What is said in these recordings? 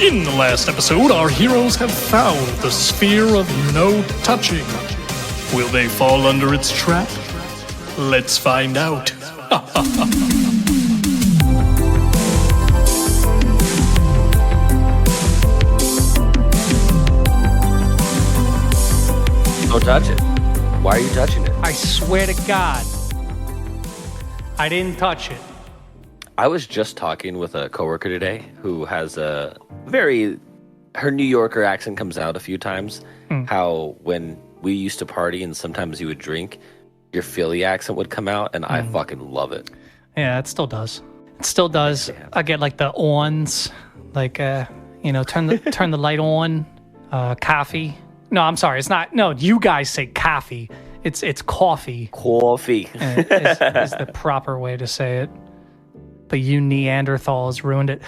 In the last episode, our heroes have found the sphere of no touching. Will they fall under its trap? Let's find out. Don't touch it. Why are you touching it? I swear to God, I didn't touch it. I was just talking with a coworker today who has a her New Yorker accent comes out a few times. How when we used to party and sometimes you would drink, your Philly accent would come out, and I fucking love it. Yeah, it still does. It still does. Yeah. I get like the ons, like turn the light on, coffee. No, I'm sorry. It's not. No, you guys say coffee. It's coffee. Coffee. Is the proper way to say it. But you Neanderthals ruined it.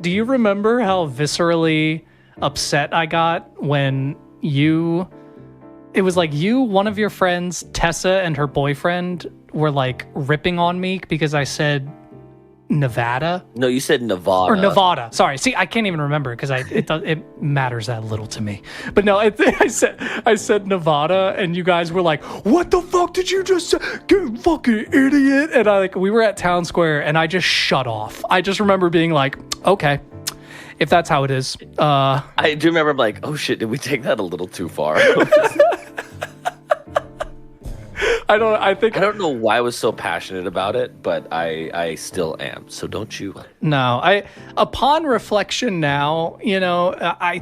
Do you remember how viscerally upset I got when it was like you, one of your friends, Tessa, and her boyfriend were like ripping on me because I said Nevada? No, you said Nevada. Or Nevada. Sorry. See, I can't even remember because it matters that little to me. But no, I said Nevada, and you guys were like, "What the fuck did you just say? You fucking idiot!" And we were at Town Square, and I just shut off. I just remember being like, "Okay, if that's how it is." I do remember. I'm like, "Oh shit, did we take that a little too far?" I don't know why I was so passionate about it, but I still am. So don't you? No, upon reflection now, I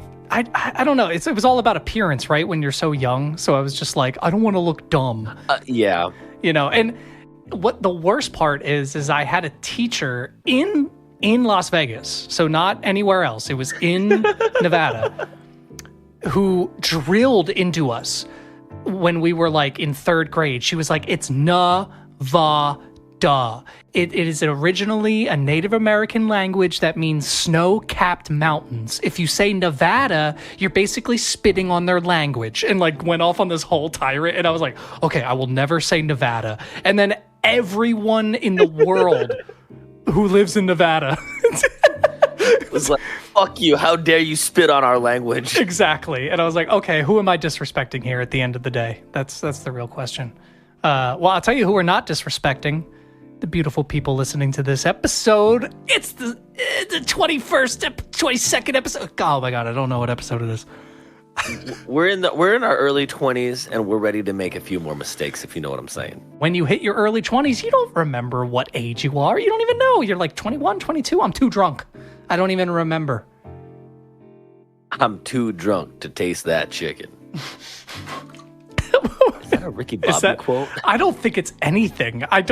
don't know. It was all about appearance, right? When you're so young. So I was just like, I don't want to look dumb. Yeah. And what the worst part is I had a teacher in Las Vegas, so not anywhere else. It was in Nevada, who drilled into us when we were like in third grade. She was like, it's Nevada. It is originally a Native American language that means snow-capped mountains. If you say Nevada, you're basically spitting on their language, and like went off on this whole tirade. And I was like, okay, I will never say Nevada. And then everyone in the world who lives in Nevada was like, fuck you, how dare you spit on our language. Exactly. And I was like, okay, who am I disrespecting here at the end of the day? That's the real question. Well, I'll tell you who we're not disrespecting. The beautiful people listening to this episode. It's the 22nd episode. Oh my God, I don't know what episode it is. We're in our early 20s, and we're ready to make a few more mistakes, if you know what I'm saying. When you hit your early 20s, you don't remember what age you are. You don't even know. You're like 21, 22. I'm too drunk. I don't even remember. I'm too drunk to taste that chicken. Is that a Ricky Bobby quote? I don't think it's anything. I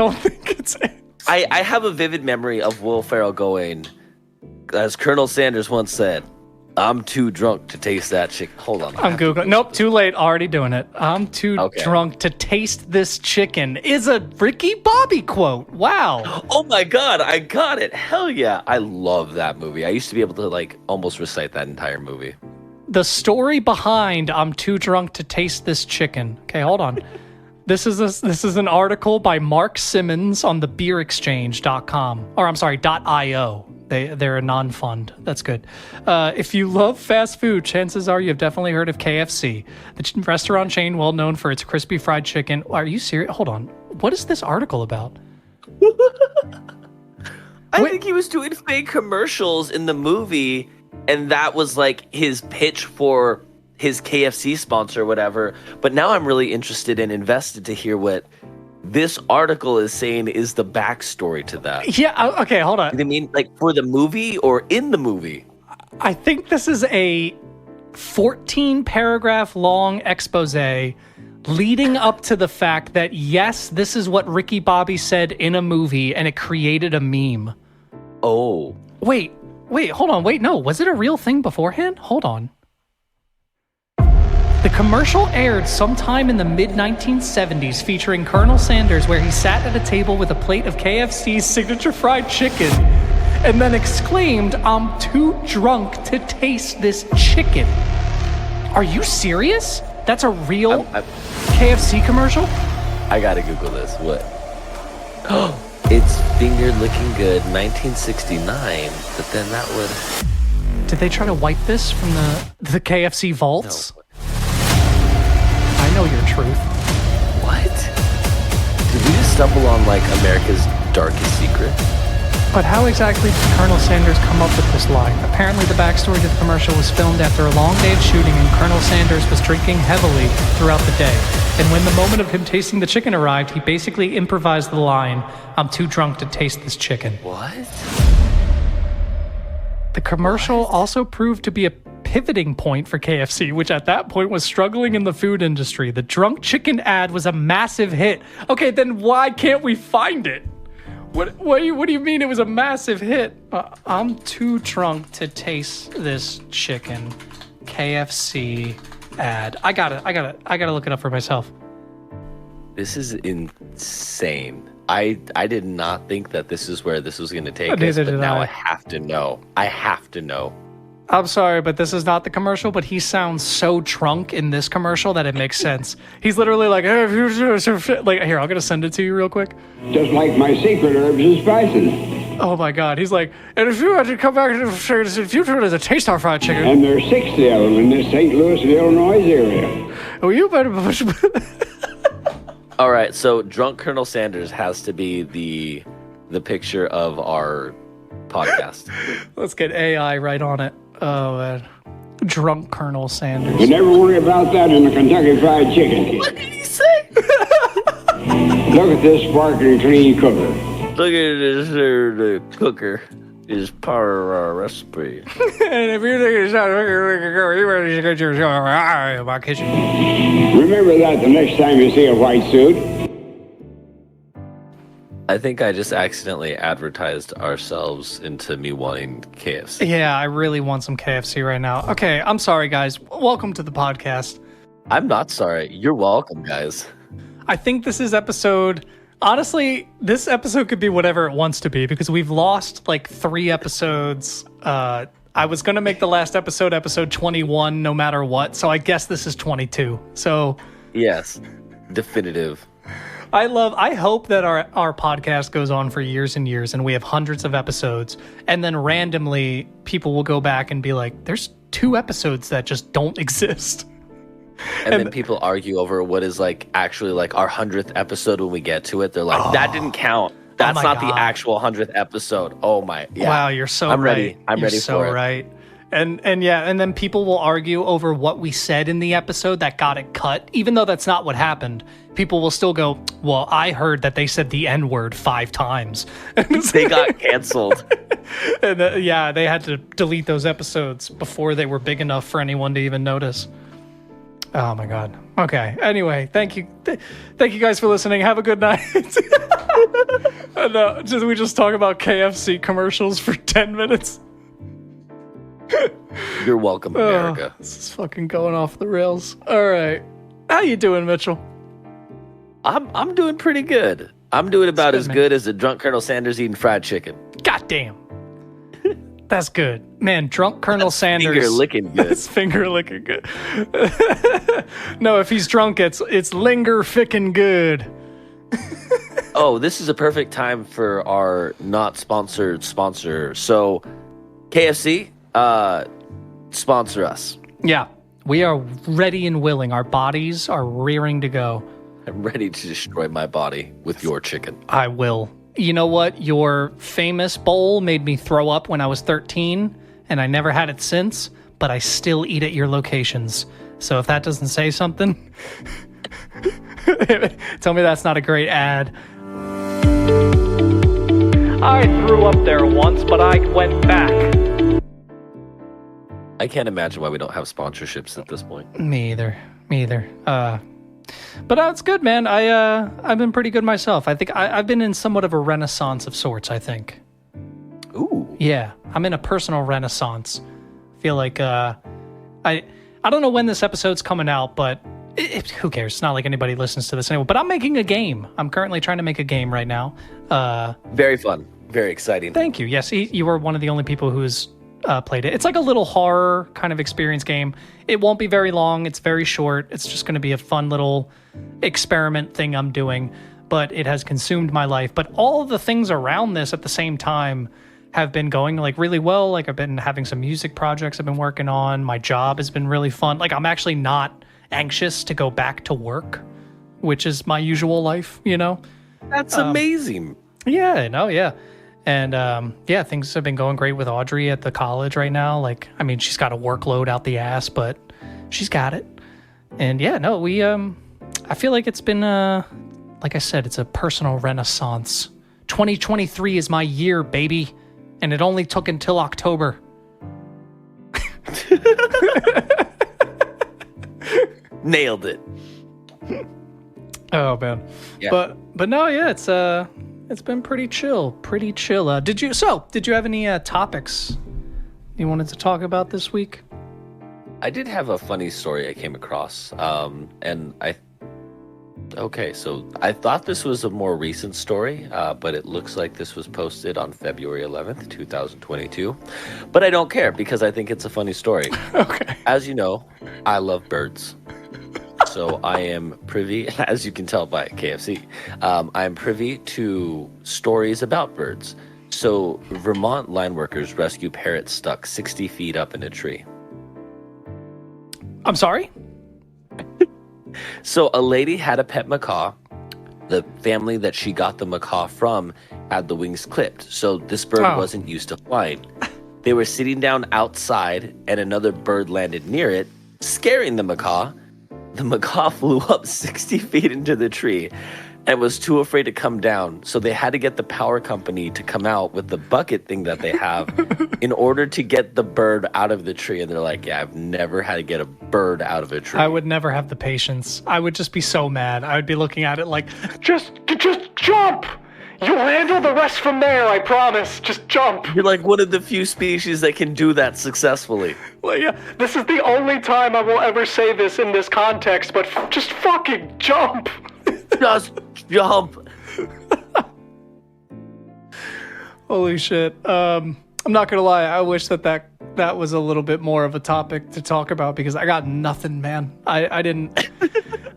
have a vivid memory of Will Ferrell going, as Colonel Sanders once said, I'm too drunk to taste that chicken. Hold on. I'm Googling. Nope, too late. Already doing it. I'm too drunk to taste this chicken is a Ricky Bobby quote. Wow. Oh my God, I got it. Hell yeah. I love that movie. I used to be able to like almost recite that entire movie. The story behind I'm too drunk to taste this chicken. Okay, hold on. This is an article by Mark Simmons on the beerexchange.com. Or I'm sorry, .io. They're a non-fund. That's good. If you love fast food, chances are you've definitely heard of KFC, the restaurant chain well known for its crispy fried chicken. Are you serious? Hold on. What is this article about? I think he was doing fake commercials in the movie, and that was like his pitch for his KFC sponsor or whatever. But now I'm really interested and invested to hear what this article is saying is the backstory to that. Yeah, okay, hold on. You mean like for the movie or in the movie? I think this is a 14-paragraph long expose leading up to the fact that, yes, this is what Ricky Bobby said in a movie, and it created a meme. Oh. Wait, hold on. Wait, no. Was it a real thing beforehand? Hold on. The commercial aired sometime in the mid-1970s featuring Colonel Sanders, where he sat at a table with a plate of KFC's signature fried chicken and then exclaimed, I'm too drunk to taste this chicken. Are you serious? That's a real KFC commercial? I gotta Google this. What? It's finger licking good 1969, but then that would... Did they try to wipe this from the KFC vaults? No. I know your truth. What? Did we just stumble on like America's darkest secret? But how exactly did Colonel Sanders come up with this line? Apparently the backstory to the commercial was filmed after a long day of shooting and Colonel Sanders was drinking heavily throughout the day. And when the moment of him tasting the chicken arrived, he basically improvised the line, "I'm too drunk to taste this chicken." What? The commercial also proved to be a pivoting point for KFC, which at that point was struggling in the food industry. The drunk chicken ad was a massive hit. Okay, then why can't we find it? What do you mean it was a massive hit? I'm too drunk to taste this chicken. KFC ad. I gotta look it up for myself. This is insane. I did not think that this is where this was going to take us, Neither but did now I. I have to know. I have to know. I'm sorry, but this is not the commercial, but he sounds so drunk in this commercial that it makes sense. He's literally like, hey, like, here, I'm going to send it to you real quick. Just like my secret herbs and spices. Oh my God. He's like, and if you had to come back to the future as a taste our fried chicken. And there's 60 of them in this St. Louis, Illinois area. Oh, you better push. All right, so drunk Colonel Sanders has to be the picture of our podcast. Let's get AI right on it. Oh, man. Drunk Colonel Sanders. You never worry about that in the Kentucky Fried Chicken. What did he say? Look at this sparkling clean cooker. Look at this here, the cooker is part of our recipe. And if you think it's not you better get your my kitchen. Remember that the next time you see a white suit. I think I just accidentally advertised ourselves into me wanting KFC. Yeah, I really want some KFC right now. Okay, I'm sorry, guys. Welcome to the podcast. I'm not sorry. You're welcome, guys. I think this is episode... Honestly, this episode could be whatever it wants to be because we've lost like 3 episodes. I was going to make the last episode 21 no matter what, so I guess this is 22. So... Yes, definitive. I hope that our podcast goes on for years and years and we have hundreds of episodes and then randomly people will go back and be like, there's 2 episodes that just don't exist. And then people argue over what is like actually like our 100th episode when we get to it. They're like, that didn't count. That's my not God. the actual 100th episode. Oh my. Yeah. Wow, you're so I'm right. ready. I'm You're ready so for it. right. And yeah, and then people will argue over what we said in the episode that got it cut, even though that's not what happened. People will still go, well, I heard that they said the N-word 5 times. They got canceled. And yeah, they had to delete those episodes before they were big enough for anyone to even notice. Oh my God. Okay. Anyway, thank you. Thank you guys for listening. Have a good night. We just talk about KFC commercials for 10 minutes. You're welcome, America. This is fucking going off the rails. All right. How you doing, Mitchell? I'm doing pretty good. I'm doing about good, as man. good as a drunk Colonel Sanders eating fried chicken. God damn. That's good. Man, drunk Colonel Sanders. Finger licking good. It's finger licking good. No, if he's drunk, it's linger fickin' good. Oh, this is a perfect time for our not sponsored sponsor. So, KFC, sponsor us. Yeah, we are ready and willing. Our bodies are rearing to go. I'm ready to destroy my body with your chicken. I will. You know what? Your famous bowl made me throw up when I was 13, and I never had it since, but I still eat at your locations. So if that doesn't say something, tell me that's not a great ad. I threw up there once, but I went back. I can't imagine why we don't have sponsorships at this point. Me either. But it's good, man. I've been pretty good myself. I think I've been in somewhat of a renaissance of sorts, I think. Ooh. Yeah, I'm in a personal renaissance. I feel like I don't know when this episode's coming out, but who cares? It's not like anybody listens to this anyway. But I'm making a game. I'm currently trying to make a game right now. Very fun. Very exciting. Thank you. Yes, you were one of the only people who's played it. It's like a little horror kind of experience game. It won't be very long. It's very short. It's just going to be a fun little experiment thing I'm doing. But it has consumed my life. But all of the things around this at the same time have been going like really well. Like I've been having some music projects I've been working on. My job has been really fun. Like I'm actually not anxious to go back to work, which is my usual life, you know? That's amazing. Yeah, no, yeah. And yeah, things have been going great with Audrey at the college right now. Like, I mean, she's got a workload out the ass, but she's got it. And yeah, no, we I feel like it's been like I said, it's a personal renaissance. 2023 is my year, baby. And it only took until October. Nailed it. Oh man. Yeah. But no, yeah, it's been pretty chill. Did you have any topics you wanted to talk about this week? I did have a funny story I came across. So I thought this was a more recent story, but it looks like this was posted on February 11th, 2022. But I don't care because I think it's a funny story. Okay. As you know, I love birds. So I am privy, as you can tell by KFC, I am privy to stories about birds. So Vermont line workers rescue parrot stuck 60 feet up in a tree. I'm sorry? So a lady had a pet macaw. The family that she got the macaw from had the wings clipped. So this bird wasn't used to flying. They were sitting down outside and another bird landed near it, scaring the macaw. The macaw flew up 60 feet into the tree and was too afraid to come down. So they had to get the power company to come out with the bucket thing that they have in order to get the bird out of the tree. And they're like, yeah, I've never had to get a bird out of a tree. I would never have the patience. I would just be so mad. I would be looking at it like, just jump. You'll handle the rest from there, I promise. Just jump. You're like one of the few species that can do that successfully. Well, yeah, this is the only time I will ever say this in this context, but just fucking jump. Just jump. Holy shit. I'm not gonna lie. I wish that was a little bit more of a topic to talk about because I got nothing, man. I didn't.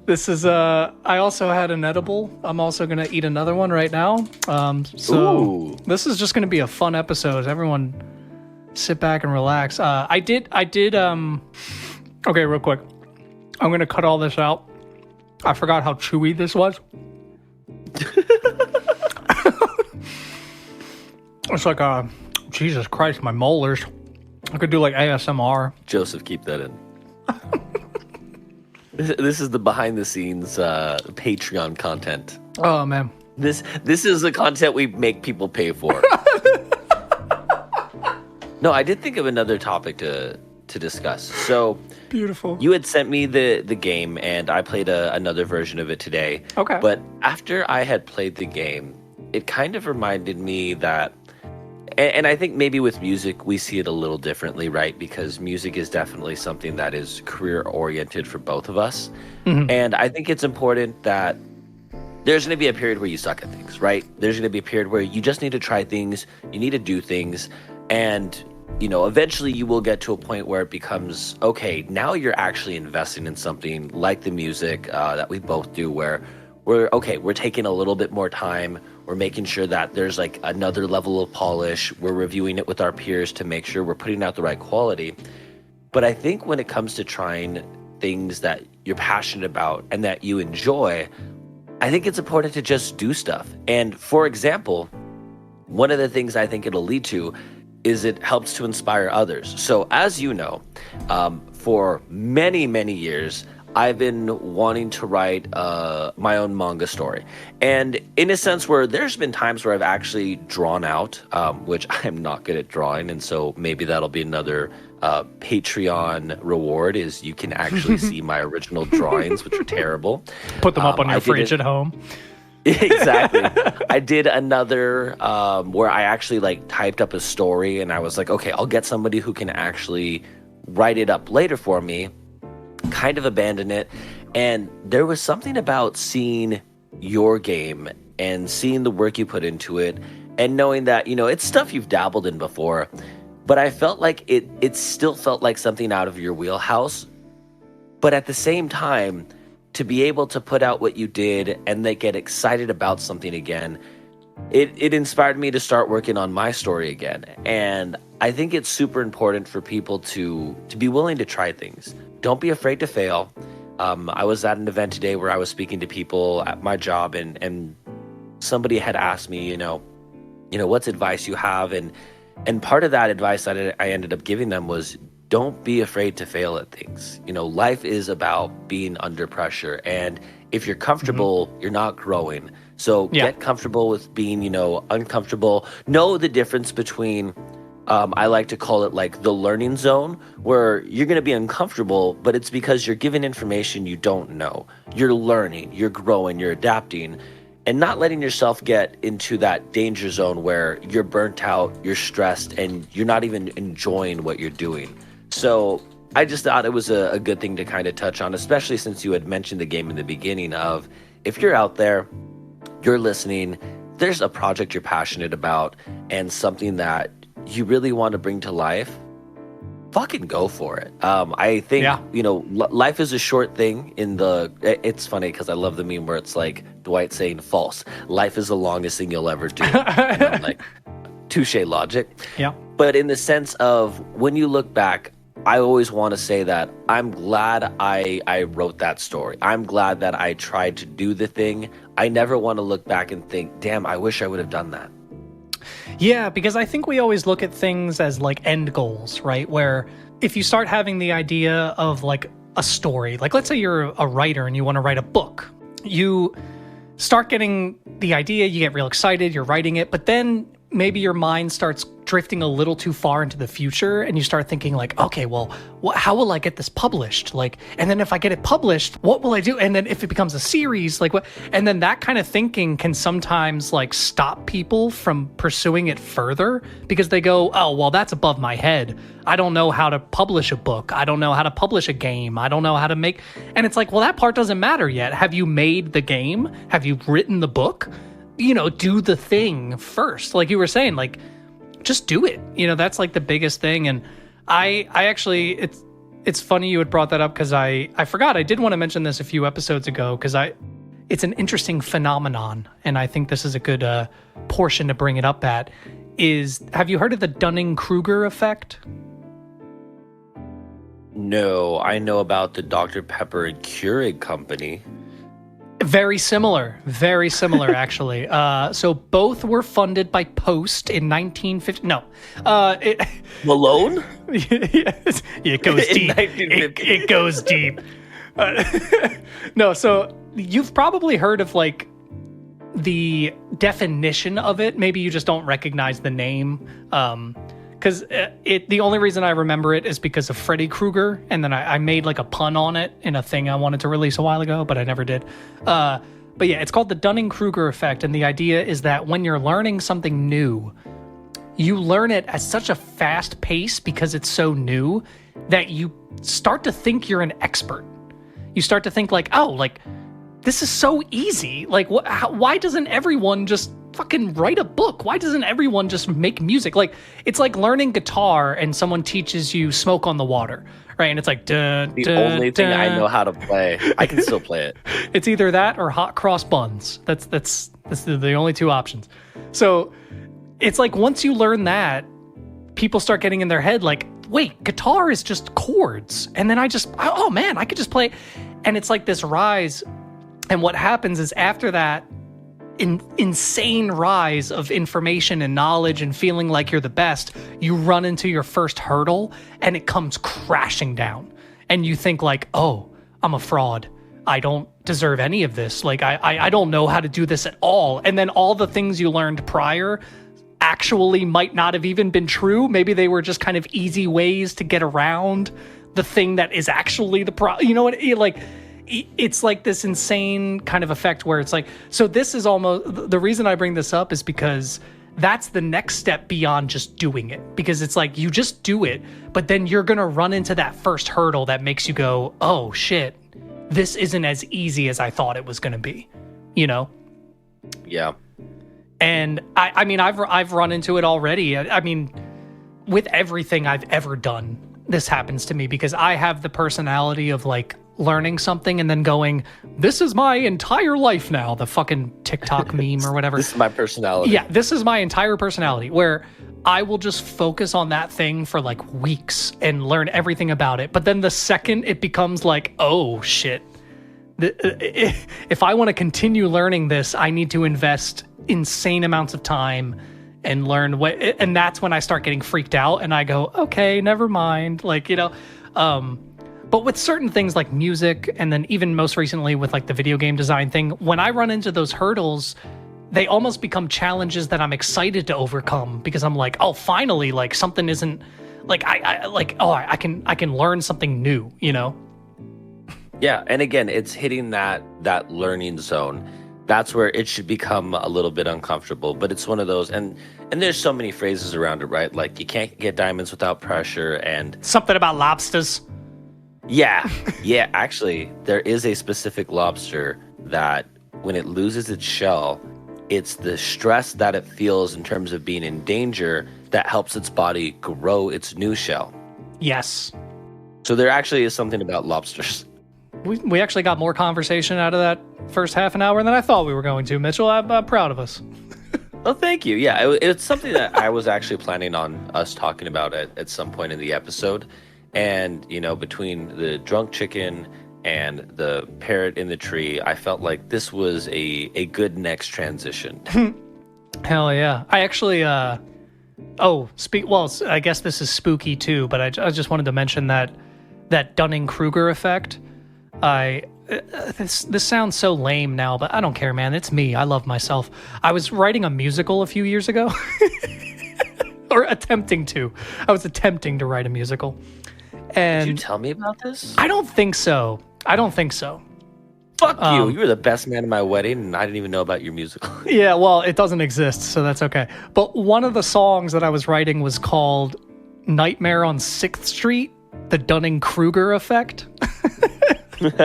This is I also had an edible. I'm also gonna eat another one right now. So this is just gonna be a fun episode. Everyone, sit back and relax. I did. Okay, real quick. I'm gonna cut all this out. I forgot how chewy this was. It's like, Jesus Christ, my molars. I could do like ASMR. Joseph, keep that in. This is the behind the scenes Patreon content. Oh man. This is the content we make people pay for. No, I did think of another topic to discuss. So beautiful. You had sent me the game, and I played another version of it today. Okay. But after I had played the game, it kind of reminded me that, and I think maybe with music, we see it a little differently, right? Because music is definitely something that is career-oriented for both of us. Mm-hmm. And I think it's important that there's going to be a period where you suck at things, right? There's going to be a period where you just need to try things, you need to do things, and eventually you will get to a point where it becomes, okay, now you're actually investing in something like the music that we both do, where we're taking a little bit more time. We're making sure that there's like another level of polish. We're reviewing it with our peers to make sure we're putting out the right quality. But I think when it comes to trying things that you're passionate about and that you enjoy, I think it's important to just do stuff. And for example, one of the things I think it'll lead to is it helps to inspire others. So as you know, for many, many years, I've been wanting to write my own manga story. And in a sense where there's been times where I've actually drawn out, which I'm not good at drawing. And so maybe that'll be another Patreon reward is you can actually see my original drawings, which are terrible. Put them up on your fridge at home. Exactly. I did another where I actually like typed up a story and I was like, okay, I'll get somebody who can actually write it up later for me, kind of abandon it. And there was something about seeing your game and seeing the work you put into it and knowing that, it's stuff you've dabbled in before, but I felt like it still felt like something out of your wheelhouse. But at the same time, to be able to put out what you did and they get excited about something again, it inspired me to start working on my story again. And I think it's super important for people to be willing to try things. Don't be afraid to fail. I was at an event today where I was speaking to people at my job, and somebody had asked me, what's advice you have? And part of that advice that I ended up giving them was, don't be afraid to fail at things. Life is about being under pressure. And if you're comfortable, you're not growing. So get comfortable with being, uncomfortable. Know the difference between, I like to call it like the learning zone, where you're going to be uncomfortable, but it's because you're given information you don't know. You're learning, you're growing, you're adapting, and not letting yourself get into that danger zone where you're burnt out, you're stressed, and you're not even enjoying what you're doing. So I just thought it was a good thing to kind of touch on, especially since you had mentioned the game in the beginning of, if you're out there, you're listening, there's a project you're passionate about and something that you really want to bring to life, fucking go for it. I think, life is a short thing it's funny because I love the meme where it's like Dwight saying false. Life is the longest thing you'll ever do. And I'm like, touche logic. Yeah. But in the sense of when you look back, I always want to say that I'm glad I wrote that story. I'm glad that I tried to do the thing. I never want to look back and think, damn, I wish I would have done that. Yeah, because I think we always look at things as like end goals, right? Where if you start having the idea of like a story, like let's say you're a writer and you want to write a book, you start getting the idea, you get real excited, you're writing it, but then maybe your mind starts drifting a little too far into the future and you start thinking like, okay, well, how will I get this published? Like, and then if I get it published, what will I do? And then if it becomes a series, like what? And then that kind of thinking can sometimes like stop people from pursuing it further because they go, oh, well, that's above my head. I don't know how to publish a book. I don't know how to publish a game. I don't know how to make, and it's like, well, that part doesn't matter yet. Have you made the game? Have you written the book? Do the thing first. Like you were saying, like, just do it. That's like the biggest thing. And I actually, it's funny you had brought that up because I forgot. I did want to mention this a few episodes ago because it's an interesting phenomenon. And I think this is a good portion to bring it up at is, have you heard of the Dunning-Kruger effect? No, I know about the Dr. Pepper and Keurig company. Very similar actually. So both were funded by Post in 1950. No, Malone. It goes deep. It goes deep. No, so you've probably heard of like the definition of it. Maybe you just don't recognize the name. Because the only reason I remember it is because of Freddy Krueger, and then I made like a pun on it in a thing I wanted to release a while ago, but I never did. But yeah, it's called the Dunning-Kruger effect, and the idea is that when you're learning something new, you learn it at such a fast pace because it's so new that you start to think you're an expert. You start to think like, oh, like this is so easy. Like, why doesn't everyone just fucking write a book? Why doesn't everyone just make music? Like, it's like learning guitar and someone teaches you Smoke on the Water, right? And it's like, the only thing I know how to play. I can still play it. It's either that or hot cross buns. That's the only two options. So it's like once you learn that, people start getting in their head like, wait, guitar is just chords. And then oh man, I could just play. And it's like this rise. And what happens is after that insane rise of information and knowledge and feeling like you're the best, you run into your first hurdle and it comes crashing down. And you think like, oh, I'm a fraud. I don't deserve any of this. Like, I don't know how to do this at all. And then all the things you learned prior actually might not have even been true. Maybe they were just kind of easy ways to get around the thing that is actually the problem. You know what? It's like this insane kind of effect where it's like, so this is almost, the reason I bring this up is because that's the next step beyond just doing it. Because it's like, you just do it, but then you're going to run into that first hurdle that makes you go, oh shit, this isn't as easy as I thought it was going to be, Yeah. And I mean, I've run into it already. I mean, with everything I've ever done, this happens to me because I have the personality of like learning something and then going, this is my entire life now, the fucking TikTok meme or whatever. This is my personality. Yeah, this is my entire personality, where I will just focus on that thing for like weeks and learn everything about it. But then the second it becomes like, oh shit, if I want to continue learning this, I need to invest insane amounts of time and learn what, and that's when I start getting freaked out and I go, okay, never mind. Like, you know, but with certain things like music, and then even most recently with like the video game design thing, when I run into those hurdles, they almost become challenges that I'm excited to overcome, because I'm like, oh, finally, like something isn't like I can learn something new, you know? Yeah, and again, it's hitting that learning zone. That's where it should become a little bit uncomfortable, but it's one of those, and there's so many phrases around it, right? Like, you can't get diamonds without pressure, and something about lobsters. Yeah, actually, there is a specific lobster that when it loses its shell, it's the stress that it feels in terms of being in danger that helps its body grow its new shell. Yes. So there actually is something about lobsters. We actually got more conversation out of that first half an hour than I thought we were going to, Mitchell. I'm proud of us. Oh, thank you. Yeah, it's something that I was actually planning on us talking about at some point in the episode. And, you know, between the drunk chicken and the parrot in the tree, I felt like this was a good next transition. Hell yeah. I actually, I guess this is spooky too, but I just wanted to mention that Dunning-Kruger effect. This sounds so lame now, but I don't care, man. It's me. I love myself. I was writing a musical a few years ago. Or attempting to. I was attempting to write a musical. And did you tell me about this? I don't think so. Fuck you. You were the best man at my wedding, and I didn't even know about your musical. Yeah, well, it doesn't exist, so that's okay. But one of the songs that I was writing was called Nightmare on 6th Street, the Dunning-Kruger effect. Yeah.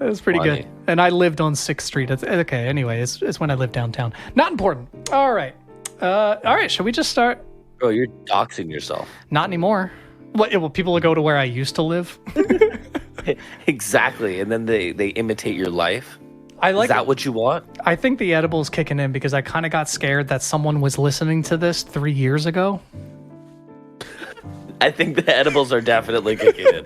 It was pretty Funny. good. And I lived on 6th Street. Okay, anyway, it's when I lived downtown. Not important. All right, should we just start? Bro, you're doxing yourself. Not anymore. What? Well, people will go to where I used to live. Exactly, and then they imitate your life. Is that what you want? I think the edible's kicking in because I kind of got scared that someone was listening to this 3 years ago. I think the edibles are definitely kicking in.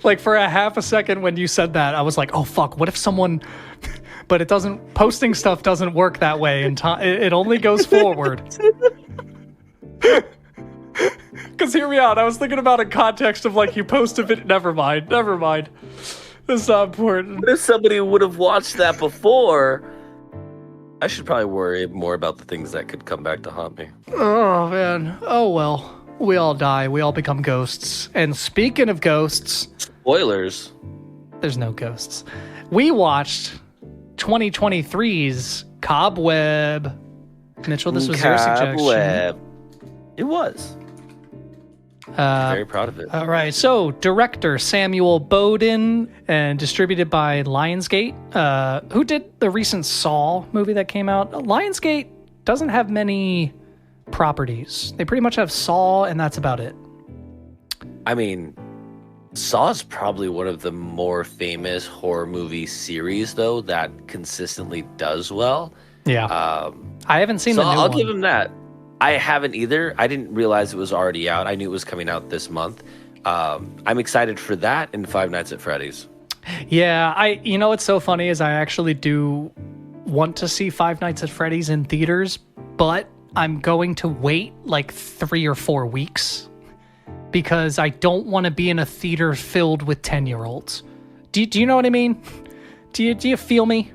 Like, for a half a second when you said that, I was like, oh, fuck, what if someone... But it doesn't... Posting stuff doesn't work that way. And it only goes forward. Because hear me out. I was thinking about a context of, like, you post a video... Never mind. It's not important. What if somebody would have watched that before? I should probably worry more about the things that could come back to haunt me. Oh, man. Oh, well. We all die. We all become ghosts. And speaking of ghosts... Spoilers. There's no ghosts. We watched 2023's Cobweb. Mitchell, this was your suggestion. Cobweb. It was. Very proud of it. All right. So, director Samuel Bodin and distributed by Lionsgate, who did the recent Saw movie that came out. Lionsgate doesn't have many properties. They pretty much have Saw, and that's about it. I mean, Saw is probably one of the more famous horror movie series, though, that consistently does well. Yeah. I haven't seen the new one. I'll give him that. I haven't either. I didn't realize it was already out. I knew it was coming out this month. I'm excited for that and Five Nights at Freddy's. Yeah, you know what's so funny is I actually do want to see Five Nights at Freddy's in theaters, but I'm going to wait like 3 or 4 weeks because I don't want to be in a theater filled with 10-year-olds. Do you know what I mean? Do you feel me?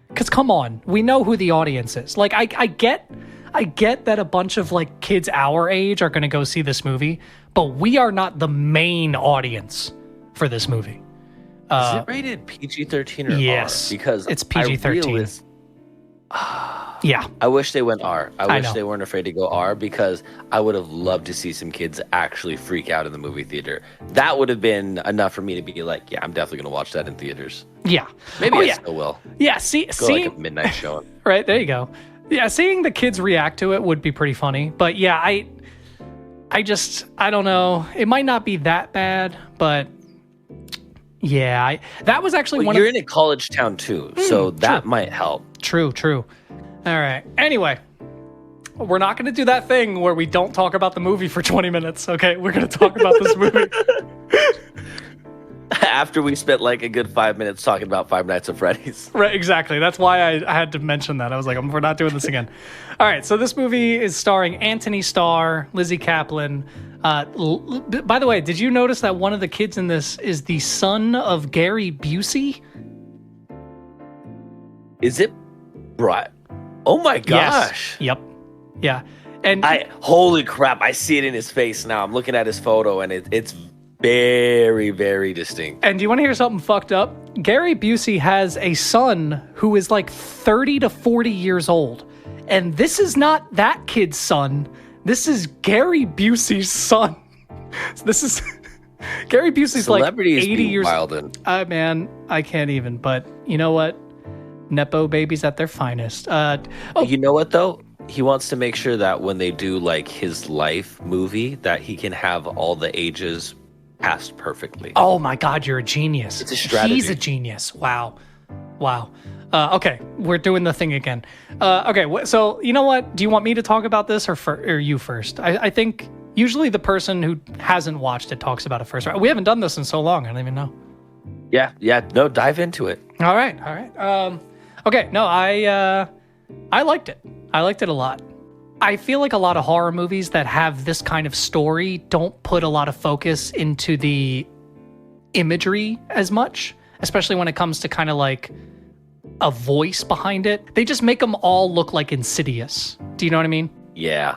Because come on, we know who the audience is. Like, I get that a bunch of like kids our age are going to go see this movie, but we are not the main audience for this movie. Is it rated PG-13 or yes, R? Because it's PG-13. Yeah. I wish they went R. I wish know. they weren't afraid to go R because I would have loved to see some kids actually freak out in the movie theater. That would have been enough for me to be like, yeah, I'm definitely going to watch that in theaters. Yeah. Maybe I still will. Yeah, Go like a midnight showing. Right, there you go. Yeah, seeing the kids react to it would be pretty funny. But yeah, I don't know. It might not be that bad, but Yeah, that was actually Well, one you're of... in a college town too, so that might help. True. All right. Anyway, we're not going to do that thing where we don't talk about the movie for 20 minutes, okay? We're going to talk about this movie. After we spent like a good 5 minutes talking about Five Nights at Freddy's. Right, exactly. That's why I had to mention that. I was like, we're not doing this again. All right, so this movie is starring Antony Starr, Lizzy Caplan. By the way, did you notice that one of the kids in this is the son of Gary Busey? Is it right? Oh my gosh. Yes. Yep. Yeah. And holy crap, I see it in his face now. I'm looking at his photo and it's very, very distinct. And do you want to hear something fucked up? Gary Busey has a son who is like 30 to 40 years old. And this is not that kid's son. This is Gary Busey's son. This is... Gary Busey's like 80 years old. Man, I can't even. But you know what? Nepo babies at their finest. You know what, though? He wants to make sure that when they do like his life movie, that he can have all the ages passed perfectly. Oh my God, you're a genius. It's a strategy. He's a genius. Wow. Okay, we're doing the thing again. Okay, so you know what? Do you want me to talk about this or you first? I think usually the person who hasn't watched it talks about it first. Right? We haven't done this in so long. I don't even know. Yeah. No, dive into it. All right. Okay, no, I liked it. I liked it a lot. I feel like a lot of horror movies that have this kind of story don't put a lot of focus into the imagery as much, especially when it comes to kind of like a voice behind it. They just make them all look like Insidious. Do you know what I mean? Yeah.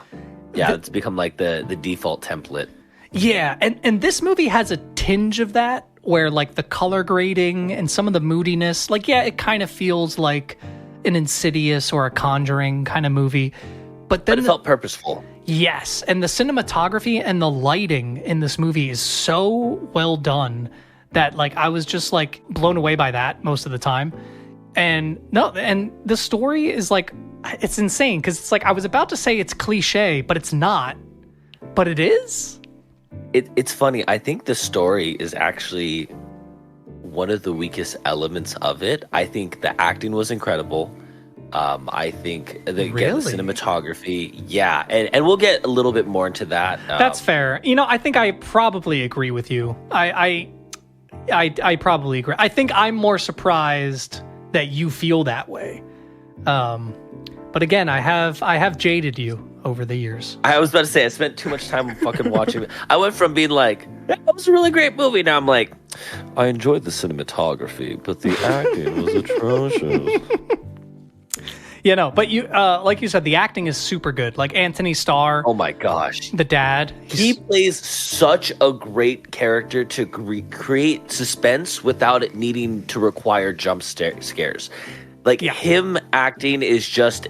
It's become like the default template. Yeah, and this movie has a tinge of that, where like the color grading and some of the moodiness, like, yeah, it kind of feels like an Insidious or a Conjuring kind of movie. But then it felt purposeful. Yes, and the cinematography and the lighting in this movie is so well done that like I was just like blown away by that most of the time. And the story is like, it's insane because it's like I was about to say it's cliche, but it's not. But it is. It's funny. I think the story is actually one of the weakest elements of it. I think the acting was incredible. I think the cinematography, yeah, and we'll get a little bit more into that. That's fair. You know, I think I probably agree with you. I probably agree. I think I'm more surprised that you feel that way. But again, I have jaded you over the years. I was about to say I spent too much time fucking watching it. I went from being like, that was a really great movie. Now I'm like, I enjoyed the cinematography, but the acting was atrocious. You know, but you, like you said, the acting is super good. Like Antony Starr. Oh my gosh. The dad. He plays such a great character to create suspense without it needing to require jump scares. Like him acting is just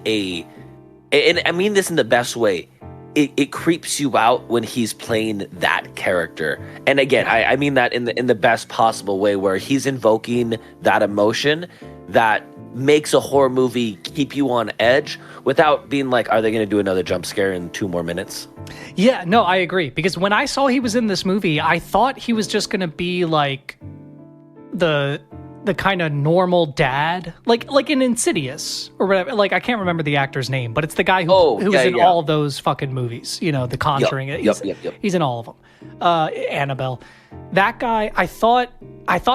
and I mean this in the best way. It creeps you out when he's playing that character. And again, I mean that in the best possible way, where he's invoking that emotion that makes a horror movie keep you on edge without being like, are they going to do another jump scare in 2 more minutes? Yeah, no, I agree. Because when I saw he was in this movie, I thought he was just going to be like the kind of normal dad, like in Insidious or whatever. Like, I can't remember the actor's name, but it's the guy who was in all those fucking movies. You know, The Conjuring. Yep. He's in all of them. Annabelle. That guy, I thought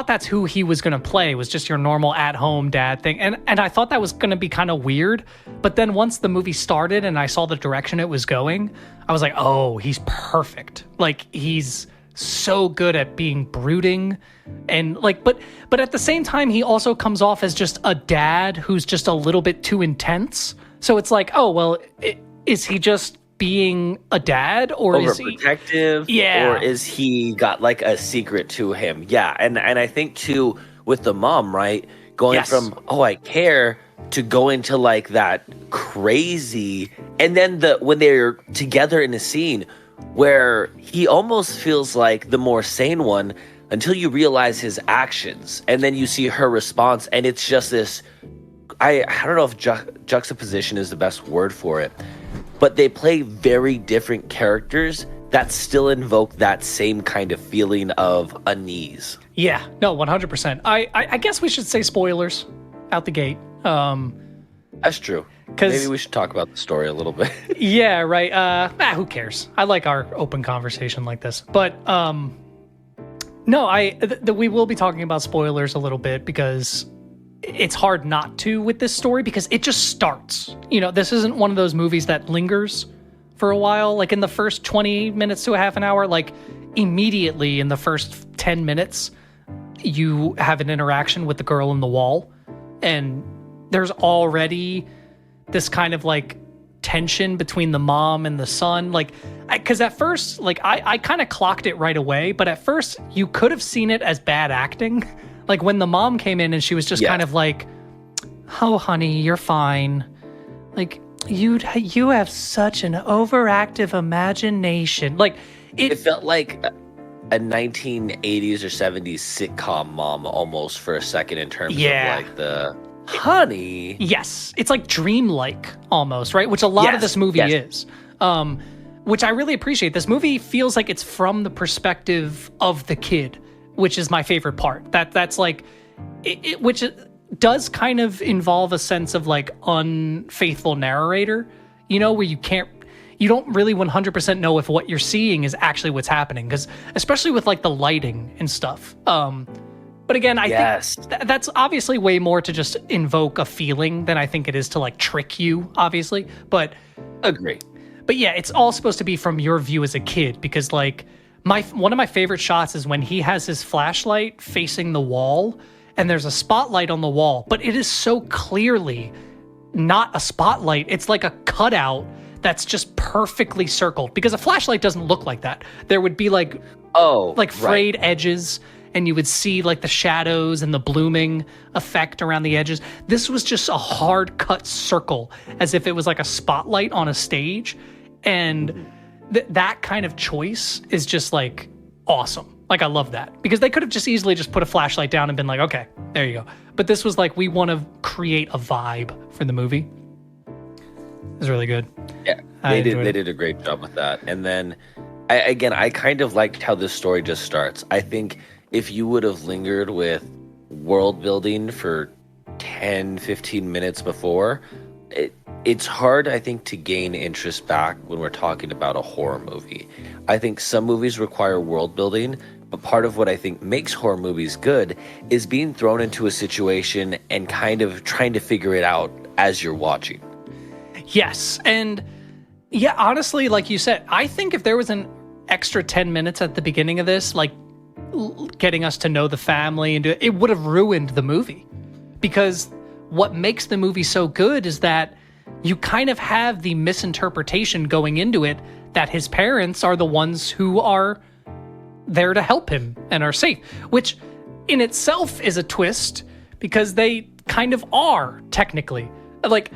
that's who he was going to play, was just your normal at-home dad thing. And I thought that was going to be kind of weird. But then once the movie started and I saw the direction it was going, I was like, oh, he's perfect. Like, he's so good at being brooding. And like, but at the same time, he also comes off as just a dad who's just a little bit too intense. So it's like, oh, well, is he just being a dad, or is he overprotective? Yeah. Or is he got like a secret to him? Yeah. And I think too, with the mom, right? Going from, oh, I care, to going to like that crazy. And then when they're together in a scene where he almost feels like the more sane one until you realize his actions. And then you see her response. And it's just this, I don't know if juxtaposition is the best word for it, but they play very different characters that still invoke that same kind of feeling of unease. Yeah, no, 100%. I guess we should say spoilers out the gate. That's true. Maybe we should talk about the story a little bit. Yeah, right. Who cares? I like our open conversation like this. But no, we will be talking about spoilers a little bit because it's hard not to with this story because it just starts. You know, this isn't one of those movies that lingers for a while. Like in the first 20 minutes to a half an hour, like immediately in the first 10 minutes, you have an interaction with the girl in the wall. And there's already this kind of like tension between the mom and the son. Like, because at first, like I kind of clocked it right away, but at first you could have seen it as bad acting. Like when the mom came in and she was just kind of like, "Oh, honey, you're fine. Like you have such an overactive imagination." Like it felt like a 1980s or 70s sitcom mom almost for a second in terms of like the honey. Yes, it's like dreamlike almost, right? Which a lot of this movie is. Which I really appreciate. This movie feels like it's from the perspective of the kid, which is my favorite part. That's like, which does kind of involve a sense of like unfaithful narrator, you know, where you don't really 100% know if what you're seeing is actually what's happening, because especially with like the lighting and stuff. But again, I think that's obviously way more to just invoke a feeling than I think it is to like trick you, obviously. But agree. But yeah, it's all supposed to be from your view as a kid, because like one of my favorite shots is when he has his flashlight facing the wall and there's a spotlight on the wall, but it is so clearly not a spotlight. It's like a cutout that's just perfectly circled, because a flashlight doesn't look like that. There would be like frayed edges, and you would see like the shadows and the blooming effect around the edges. This was just a hard cut circle, as if it was like a spotlight on a stage. And that kind of choice is just like awesome. Like I love that, because they could have just easily just put a flashlight down and been like, okay, there you go. But this was like, we want to create a vibe for the movie. It was really good. Yeah, they did a great job with that. And then I kind of liked how this story just starts. I think if you would have lingered with world building for 10, 15 minutes before, it's hard, I think, to gain interest back when we're talking about a horror movie. I think some movies require world building, but part of what I think makes horror movies good is being thrown into a situation and kind of trying to figure it out as you're watching. Yes, and yeah, honestly, like you said, I think if there was an extra 10 minutes at the beginning of this, like getting us to know the family, and it would have ruined the movie. Because what makes the movie so good is that you kind of have the misinterpretation going into it that his parents are the ones who are there to help him and are safe, which in itself is a twist, because they kind of are technically. Like,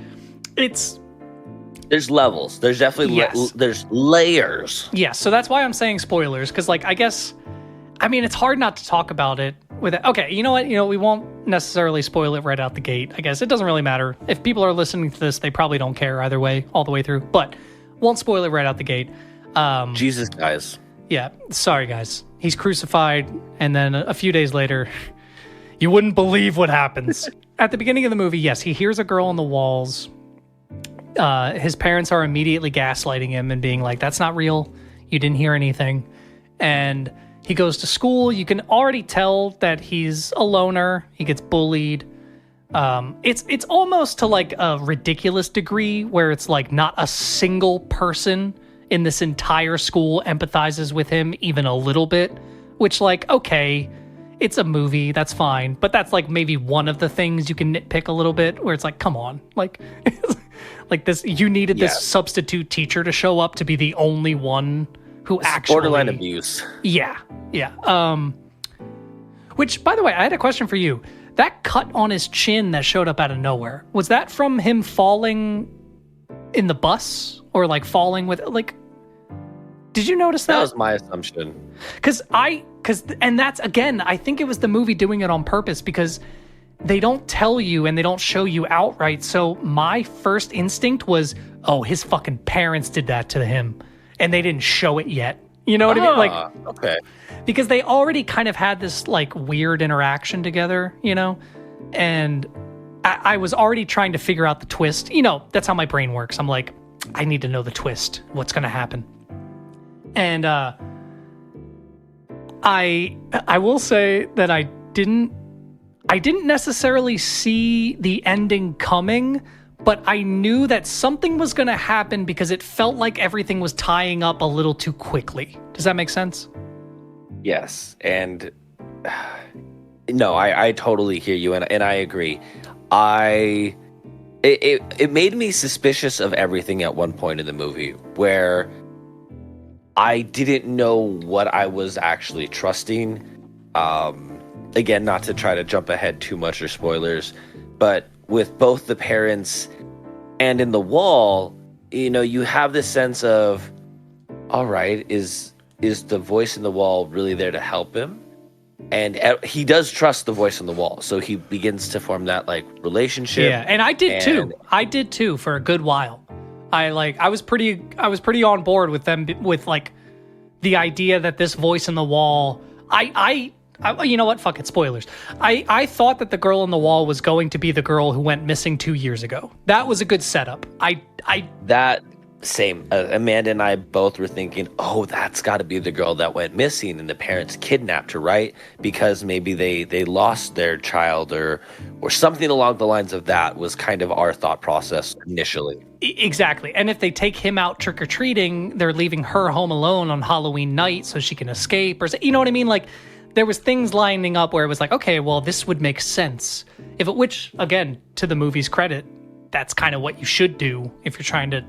there's levels. There's definitely there's layers. Yeah, so that's why I'm saying spoilers, because like it's hard not to talk about it with it. Okay, you know what? We won't necessarily spoil it right out the gate. I guess it doesn't really matter. If people are listening to this, they probably don't care either way, all the way through. But won't spoil it right out the gate. Jesus, guys. Yeah, sorry, guys. He's crucified, and then a few days later, you wouldn't believe what happens. At the beginning of the movie, yes, he hears a girl on the walls. His parents are immediately gaslighting him and being like, "That's not real. You didn't hear anything." And he goes to school. You can already tell that he's a loner. He gets bullied. It's almost to like a ridiculous degree where it's like not a single person in this entire school empathizes with him even a little bit, which like, okay, it's a movie, that's fine. But that's like maybe one of the things you can nitpick a little bit, where it's like, come on, like, like this, you needed this substitute teacher to show up to be the only one who actually borderline abuse. Yeah. Which, by the way, I had a question for you. That cut on his chin that showed up out of nowhere, was that from him falling in the bus, or like falling with like? Did you notice that? That was my assumption. And that's, again, I think it was the movie doing it on purpose, because they don't tell you and they don't show you outright. So my first instinct was, oh, his fucking parents did that to him. and they didn't show it yet. You know what I mean? Like, okay. Because they already kind of had this like weird interaction together, you know? And I was already trying to figure out the twist. You know, that's how my brain works. I'm like, I need to know the twist. What's going to happen? And I will say that I didn't necessarily see the ending coming, but I knew that something was going to happen because it felt like everything was tying up a little too quickly. Does that make sense? Yes. And no, I totally hear you, and I agree. It made me suspicious of everything at one point in the movie where I didn't know what I was actually trusting. Again, not to try to jump ahead too much or spoilers, but with both the parents and in the wall, you know, you have this sense of, all right, is the voice in the wall really there to help him? And he does trust the voice on the wall, so he begins to form that like relationship. Yeah, and I did too. I did too for a good while. I was pretty on board with them, with like the idea that this voice in the wall. I you know what? Fuck it, spoilers. I thought that the girl in the wall was going to be the girl who went missing 2 years ago. That was a good setup. That same. Amanda and I both were thinking, oh, that's got to be the girl that went missing and the parents kidnapped her, right? Because maybe they lost their child or something along the lines of that was kind of our thought process initially. Exactly. And if they take him out trick-or-treating, they're leaving her home alone on Halloween night so she can escape, or you know what I mean? Like, there was things lining up where it was like, okay, well, this would make sense. Which, again, to the movie's credit, that's kind of what you should do if you're trying to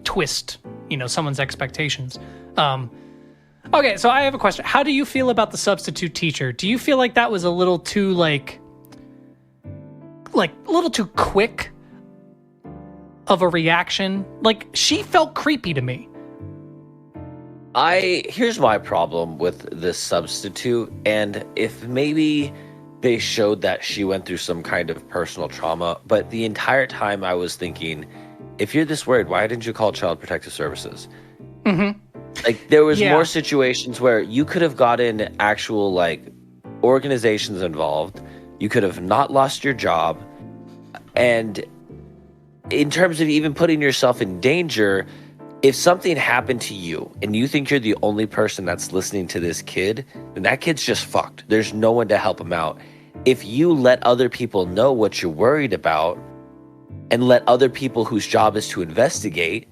twist, you know, someone's expectations. Okay, so I have a question. How do you feel about the substitute teacher? Do you feel like that was a little too like a little too quick of a reaction? Like, she felt creepy to me. Here's my problem with this substitute, and if maybe they showed that she went through some kind of personal trauma, but the entire time I was thinking, if you're this worried, why didn't you call Child Protective Services? Mm-hmm. Like, there was more situations where you could have gotten actual, like, organizations involved. You could have not lost your job. And in terms of even putting yourself in danger, if something happened to you and you think you're the only person that's listening to this kid, then that kid's just fucked. There's no one to help him out. If you let other people know what you're worried about, and let other people whose job is to investigate,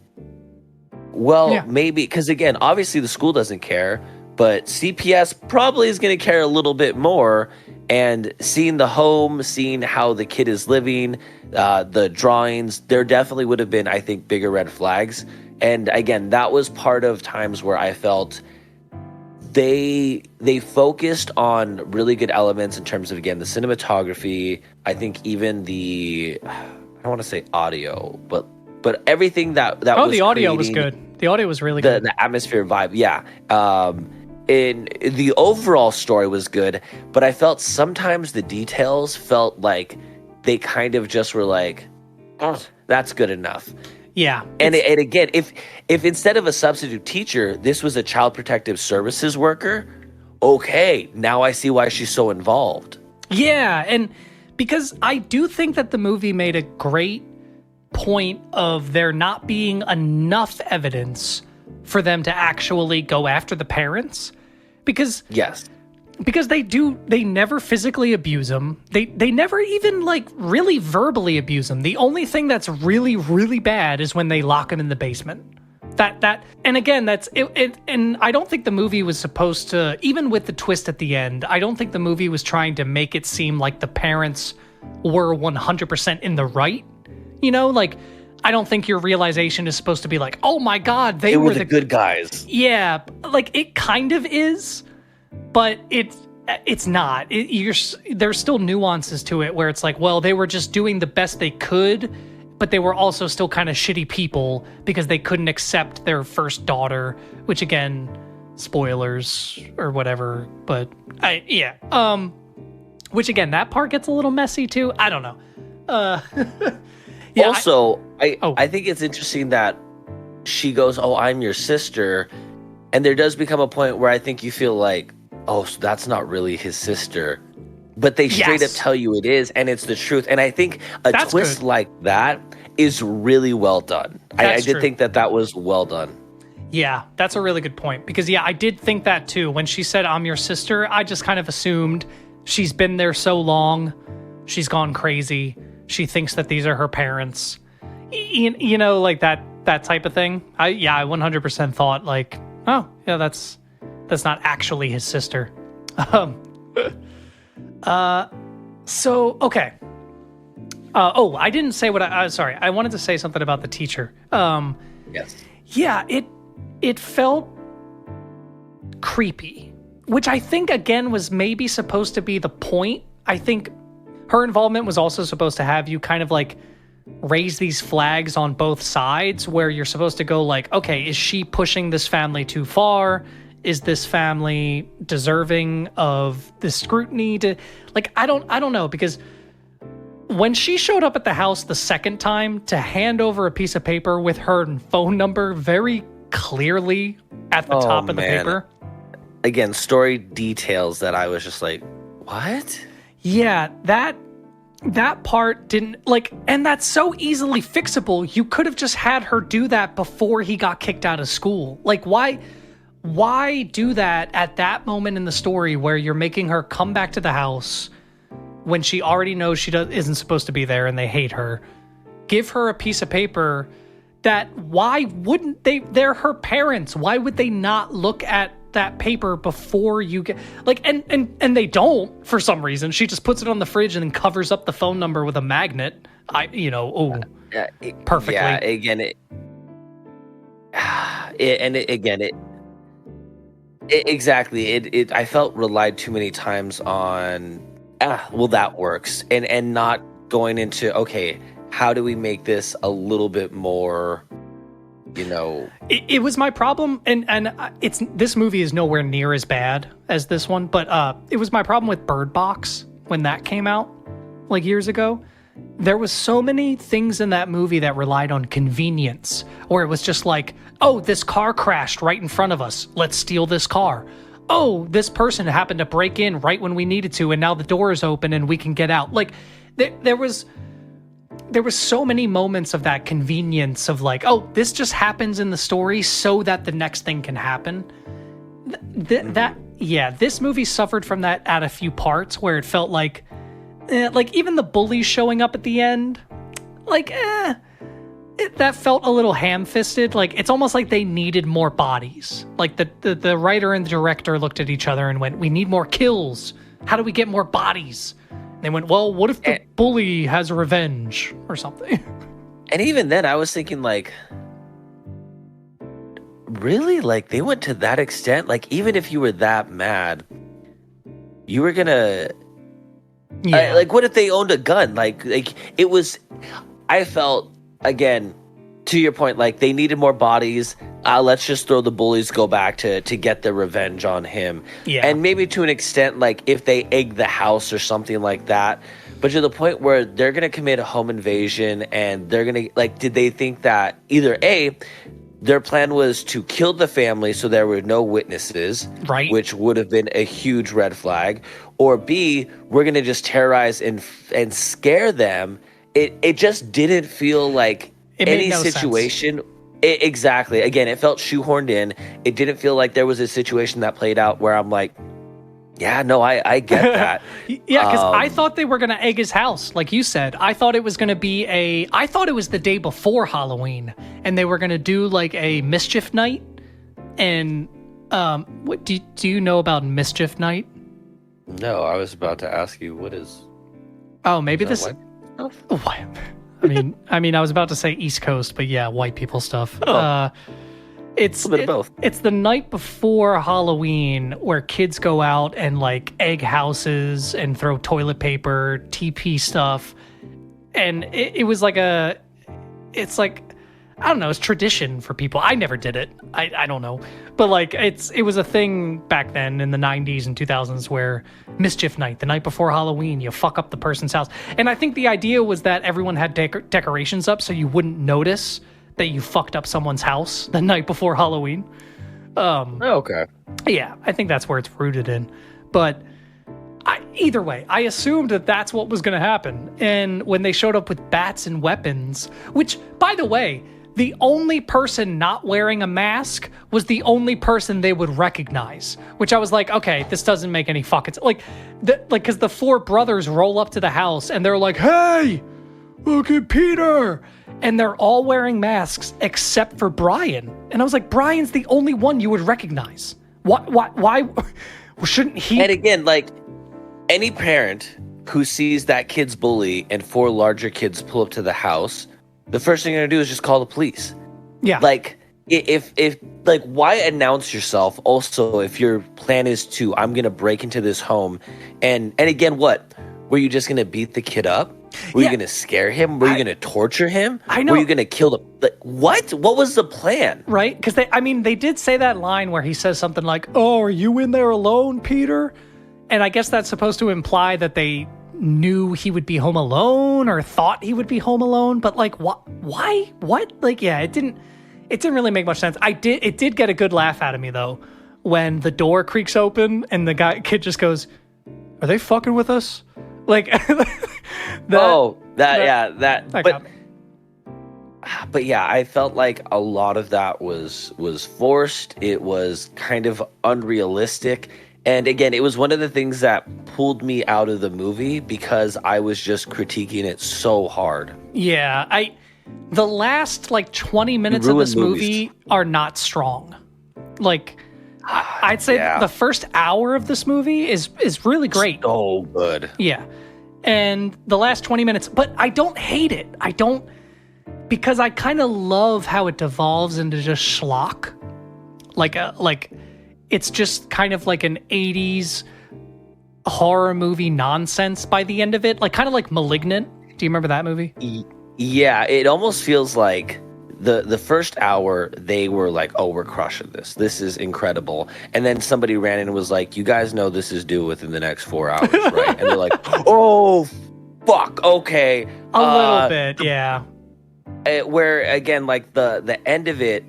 maybe, because again, obviously the school doesn't care, but CPS probably is going to care a little bit more. And seeing the home, seeing how the kid is living, the drawings, there definitely would have been, I think, bigger red flags. And again, that was part of times where I felt they focused on really good elements in terms of, again, the cinematography. I think even I don't want to say audio, but everything that was the audio was good. The audio was really good. The atmosphere vibe, yeah. In the overall story was good, but I felt sometimes the details felt like they kind of just were like, oh, that's good enough. Yeah. And again, if instead of a substitute teacher, this was a child protective services worker, okay, now I see why she's so involved. Yeah, and because I do think that the movie made a great point of there not being enough evidence for them to actually go after the parents. Because they never physically abuse them. They never even like really verbally abuse them. The only thing that's really, really bad is when they lock him in the basement. And again, that's it. And I don't think the movie was supposed to, even with the twist at the end, I don't think the movie was trying to make it seem like the parents were 100% in the right. You know, like, I don't think your realization is supposed to be like, oh my God, they were the good guys. Yeah, like it kind of is, but it's not. There's still nuances to it where it's like, well, they were just doing the best they could, but they were also still kind of shitty people because they couldn't accept their first daughter, which again, spoilers or whatever, but which again, that part gets a little messy too. I don't know. Yeah, also, I think it's interesting that she goes, "Oh, I'm your sister," and there does become a point where I think you feel like, "Oh, so that's not really his sister," but they straight up tell you it is, and it's the truth. And I think that's twist good. Like that is really well done. I did think that was well done. Yeah, that's a really good point, because I did think that too. When she said, "I'm your sister," I just kind of assumed she's been there so long, she's gone crazy. She thinks that these are her parents, you know, like that type of thing. I 100% thought like, oh yeah, that's not actually his sister. So okay. I didn't say what sorry. I wanted to say something about the teacher. Yes. Yeah, it felt creepy, which I think again was maybe supposed to be the point. I think her involvement was also supposed to have you kind of like raise these flags on both sides, where you're supposed to go like, okay, is she pushing this family too far? Is this family deserving of this scrutiny? I don't know, because when she showed up at the house the second time to hand over a piece of paper with her phone number very clearly at the top of the paper. Again, story details that I was just like, what? Yeah, that part didn't and that's so easily fixable. You could have just had her do that before he got kicked out of school. Like, why do that at that moment in the story where you're making her come back to the house when she already knows she isn't supposed to be there and they hate her? Give her a piece of paper that, why wouldn't they? They're her parents. Why would they not look at that paper before you get and they don't, for some reason. She just puts it on the fridge and then covers up the phone number with a magnet. Perfectly. Yeah, again, I felt relied too many times on that works, and not going into, okay, how do we make this a little bit more, It was my problem, and this movie is nowhere near as bad as this one, but it was my problem with Bird Box when that came out like years ago. There was so many things in that movie that relied on convenience, or it was just like, oh, this car crashed right in front of us, let's steal this car. Oh, this person happened to break in right when we needed to, and now the door is open and we can get out. Like, there was so many moments of that convenience of like, oh, this just happens in the story so that the next thing can happen. This movie suffered from that at a few parts where it felt like even the bullies showing up at the end, that felt a little ham-fisted. Like, it's almost like they needed more bodies. Like the writer and the director looked at each other and went, we need more kills. How do we get more bodies? They went, well, what if the bully has revenge or something? And even then, I was thinking, like, really? Like, they went to that extent? Like, even if you were that mad, you were gonna... Yeah. What if they owned a gun? Like it was... I felt, again, to your point, like, they needed more bodies. Let's just throw the bullies, go back to get their revenge on him. Yeah. And maybe to an extent, like, if they egg the house or something like that. But to the point where they're going to commit a home invasion, and they're going to, did they think that either A, their plan was to kill the family so there were no witnesses, right, which would have been a huge red flag, or B, we're going to just terrorize and scare them. It just didn't feel like any situation. Exactly. Again, it felt shoehorned in. It didn't feel like there was a situation that played out where I'm like, yeah, no, I get that. Yeah, because I thought they were going to egg his house, like you said. I thought it was going to be I thought it was the day before Halloween, and they were going to do like a mischief night. And what do you know about mischief night? No, I was about to ask you, what is... Oh, maybe this... What? I mean, I was about to say East Coast, but yeah, white people stuff. Oh. It's a bit of both. It's the night before Halloween where kids go out and like egg houses and throw toilet paper, TP stuff. And it was like it's like, I don't know, it's tradition for people. I never did it. I don't know. But like, it was a thing back then in the 90s and 2000s where mischief night, the night before Halloween, you fuck up the person's house. And I think the idea was that everyone had decorations up so you wouldn't notice that you fucked up someone's house the night before Halloween. Okay. Yeah, I think that's where it's rooted in. But either way, I assumed that that's what was going to happen. And when they showed up with bats and weapons, which, by the way, the only person not wearing a mask was the only person they would recognize, which I was like, okay, this doesn't make any fucking sense. Because the four brothers roll up to the house and they're like, hey, look at Peter. And they're all wearing masks except for Brian. And I was like, Brian's the only one you would recognize. Why shouldn't he? And again, like, any parent who sees that kid's bully and four larger kids pull up to the house, the first thing you're gonna do is just call the police. Yeah. Like, if like, why announce yourself? Also, if your plan is to, I'm gonna break into this home, and again, what? Were you just gonna beat the kid up? Were you gonna scare him? Were you gonna torture him? I know. Were you gonna kill the? Like, what? What was the plan? Right? Because they did say that line where he says something like, "Oh, are you in there alone, Peter?" And I guess that's supposed to imply that they knew he would be home alone or thought he would be home alone. But like, why? What? Like, yeah, it didn't really make much sense. It did get a good laugh out of me though when the door creaks open and the kid just goes, "Are they fucking with us?" Like, that got me. But yeah, I felt like a lot of that was forced. It was kind of unrealistic. And again, it was one of the things that pulled me out of the movie because I was just critiquing it so hard. Yeah, the last like 20 minutes of this movie are not strong. Like, I'd say the first hour of this movie is really great. So good. Yeah. And the last 20 minutes, but I don't hate it. Because I kind of love how it devolves into just schlock. Like it's just kind of like an 80s horror movie nonsense by the end of it. Like kind of like Malignant. Do you remember that movie? Yeah, it almost feels like the first hour they were like, oh, we're crushing this. This is incredible. And then somebody ran in and was like, you guys know this is due within the next 4 hours, right? And they're like, oh, fuck, okay. A little bit, yeah. Where, again, like the end of it,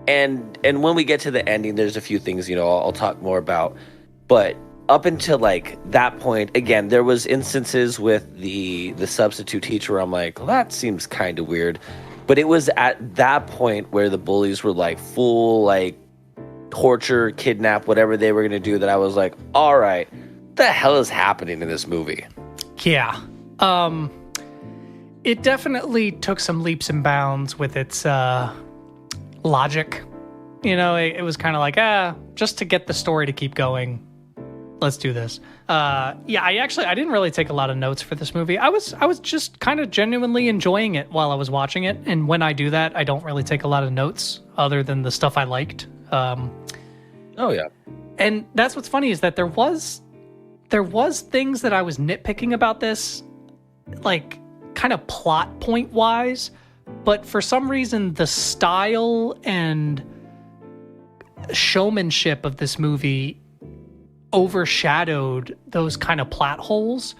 and when we get to the ending, there's a few things, I'll talk more about. But up until like that point, again, there was instances with the substitute teacher where I'm like, well, that seems kind of weird. But it was at that point where the bullies were like full, like torture, kidnap, whatever they were going to do, that I was like, all right, what the hell is happening in this movie? Yeah. It definitely took some leaps and bounds with its logic. It was kind of like, just to get the story to keep going, let's do this. I didn't really take a lot of notes for this movie. I was just kind of genuinely enjoying it while I was watching it. And when I do that, I don't really take a lot of notes other than the stuff I liked. Oh yeah. And that's what's funny is that there was things that I was nitpicking about this, like kind of plot point wise, but for some reason the style and showmanship of this movie overshadowed those kind of plot holes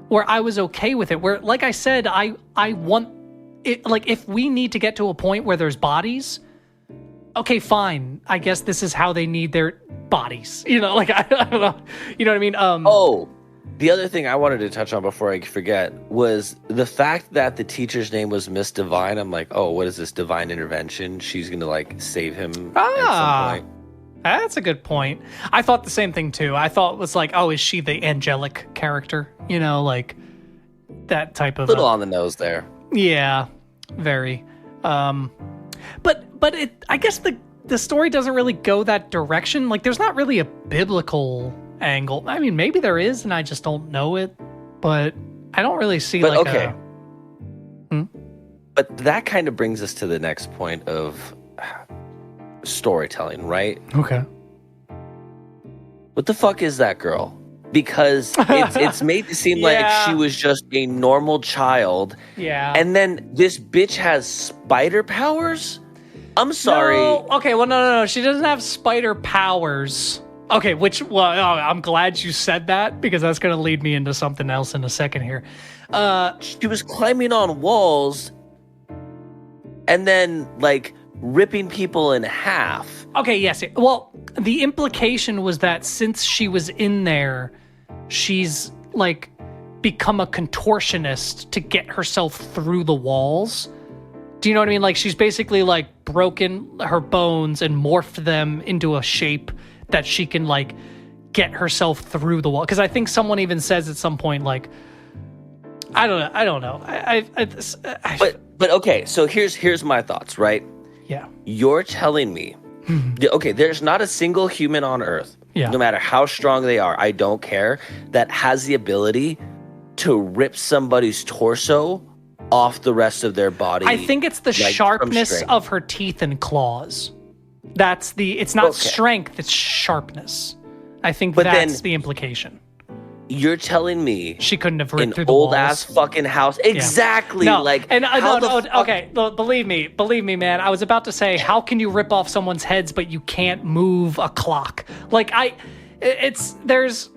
where I was okay with it. Where, like I said, I want it, like, if we need to get to a point where there's bodies, okay, fine. I guess this is how they need their bodies. Like, I don't know. You know what I mean? The other thing I wanted to touch on before I forget was the fact that the teacher's name was Miss Divine. I'm like, oh, what is this, divine intervention? She's going to, like, save him at some point. That's a good point. I thought the same thing, too. I thought it was like, oh, is she the angelic character? Like that type of... Little on the nose there. Yeah, very. But I guess the story doesn't really go that direction. Like, there's not really a biblical angle. I mean, maybe there is, and I just don't know it. But I don't really see But that kind of brings us to the next point of storytelling, right? Okay. What the fuck is that girl? Because it's made to seem like she was just a normal child. Yeah. And then this bitch has spider powers? I'm sorry. No. Okay, well, no. She doesn't have spider powers. Okay, I'm glad you said that because that's going to lead me into something else in a second here. She was climbing on walls and then like ripping people in half. Okay, yes. Well, the implication was that since she was in there, she's like become a contortionist to get herself through the walls. Do you know what I mean? Like she's basically like broken her bones and morphed them into a shape that she can like get herself through the wall. Because I think someone even says at some point, like, I don't know. But okay, so here's my thoughts, right? Yeah. You're telling me, okay, there's not a single human on Earth, no matter how strong they are, I don't care, that has the ability to rip somebody's torso off the rest of their body. I think it's the sharpness of her teeth and claws. It's not strength, it's sharpness. I think that's the implication. You're telling me she couldn't have ripped through the old walls. Ass fucking house. Exactly. No. Like, and okay, believe me, man. I was about to say, how can you rip off someone's heads, but you can't move a clock? Like there's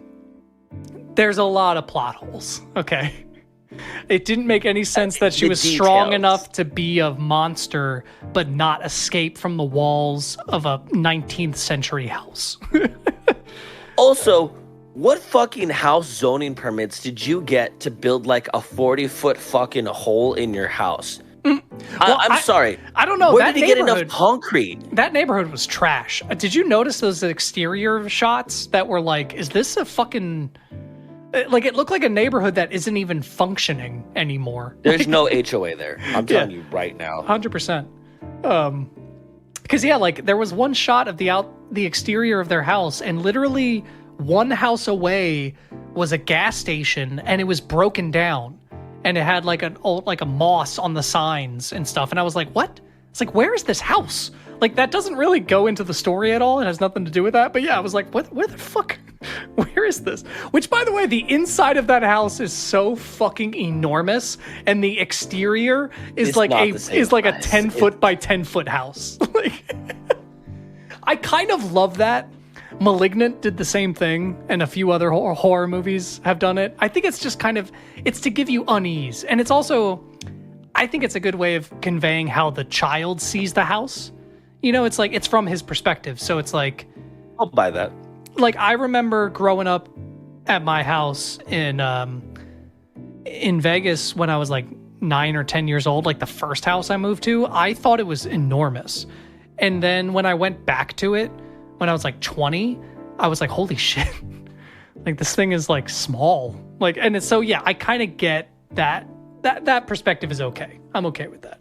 a lot of plot holes. Okay. It didn't make any sense that she was strong enough to be a monster, but not escape from the walls of a 19th century house. Also, what fucking house zoning permits did you get to build like a 40-foot fucking hole in your house? I'm sorry. I don't know. Where did he get enough concrete? That neighborhood was trash. Did you notice those exterior shots that were like, is this a fucking... Like, it looked like a neighborhood that isn't even functioning anymore. There's no HOA there. I'm telling you right now. 100%. Because, like, there was one shot of the exterior of their house, and literally one house away was a gas station, and it was broken down. And it had, like, a moss on the signs and stuff. And I was like, what? It's like, where is this house? Like, that doesn't really go into the story at all. It has nothing to do with that. But yeah, I was like, where the fuck? Where is this? Which, by the way, the inside of that house is so fucking enormous, and the exterior is like a 10-foot by 10-foot house. Like, I kind of love that. Malignant did the same thing, and a few other horror movies have done it. I think it's just kind of, it's to give you unease, and it's also, I think it's a good way of conveying how the child sees the house. You know, it's like, it's from his perspective. So it's like, I'll buy that. Like, I remember growing up at my house in Vegas when I was like 9 or 10 years old, like the first house I moved to, I thought it was enormous. And then when I went back to it, when I was like 20, I was like, holy shit. Like, this thing is like small. Like, and it's so, yeah, I kind of get that perspective is okay. I'm okay with that.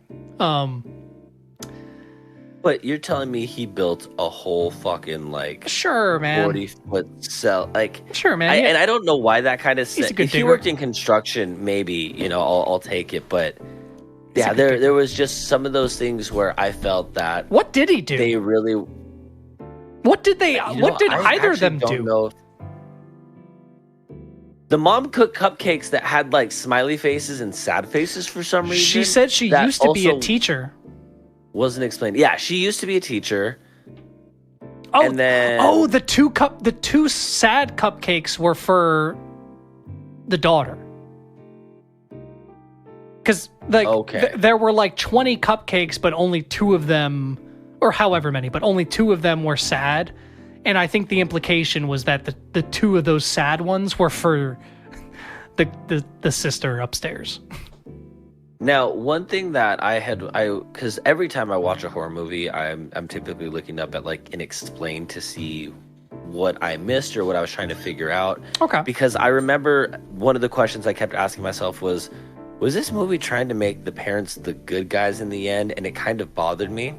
But you're telling me he built a whole fucking like sure, man, 40-foot cell, like sure, man. And I don't know why that kind of. If he worked in construction, maybe I'll take it. But yeah, there was just some of those things where I felt that. What did he do? They really. What did they? What did either of them do? Know. The mom cooked cupcakes that had like smiley faces and sad faces for some reason. She said she used to be a teacher. Wasn't explained. Yeah, she used to be a teacher. Oh, and then the two sad cupcakes were for the daughter. Because like there were like 20 cupcakes, but only 2 of them, or however many, but only 2 of them were sad. And I think the implication was that the 2 of those sad ones were for the sister upstairs. Now, one thing that because every time I watch a horror movie, I'm typically looking up at like an explain to see what I missed or what I was trying to figure out. Okay. Because I remember one of the questions I kept asking myself was this movie trying to make the parents the good guys in the end? And it kind of bothered me.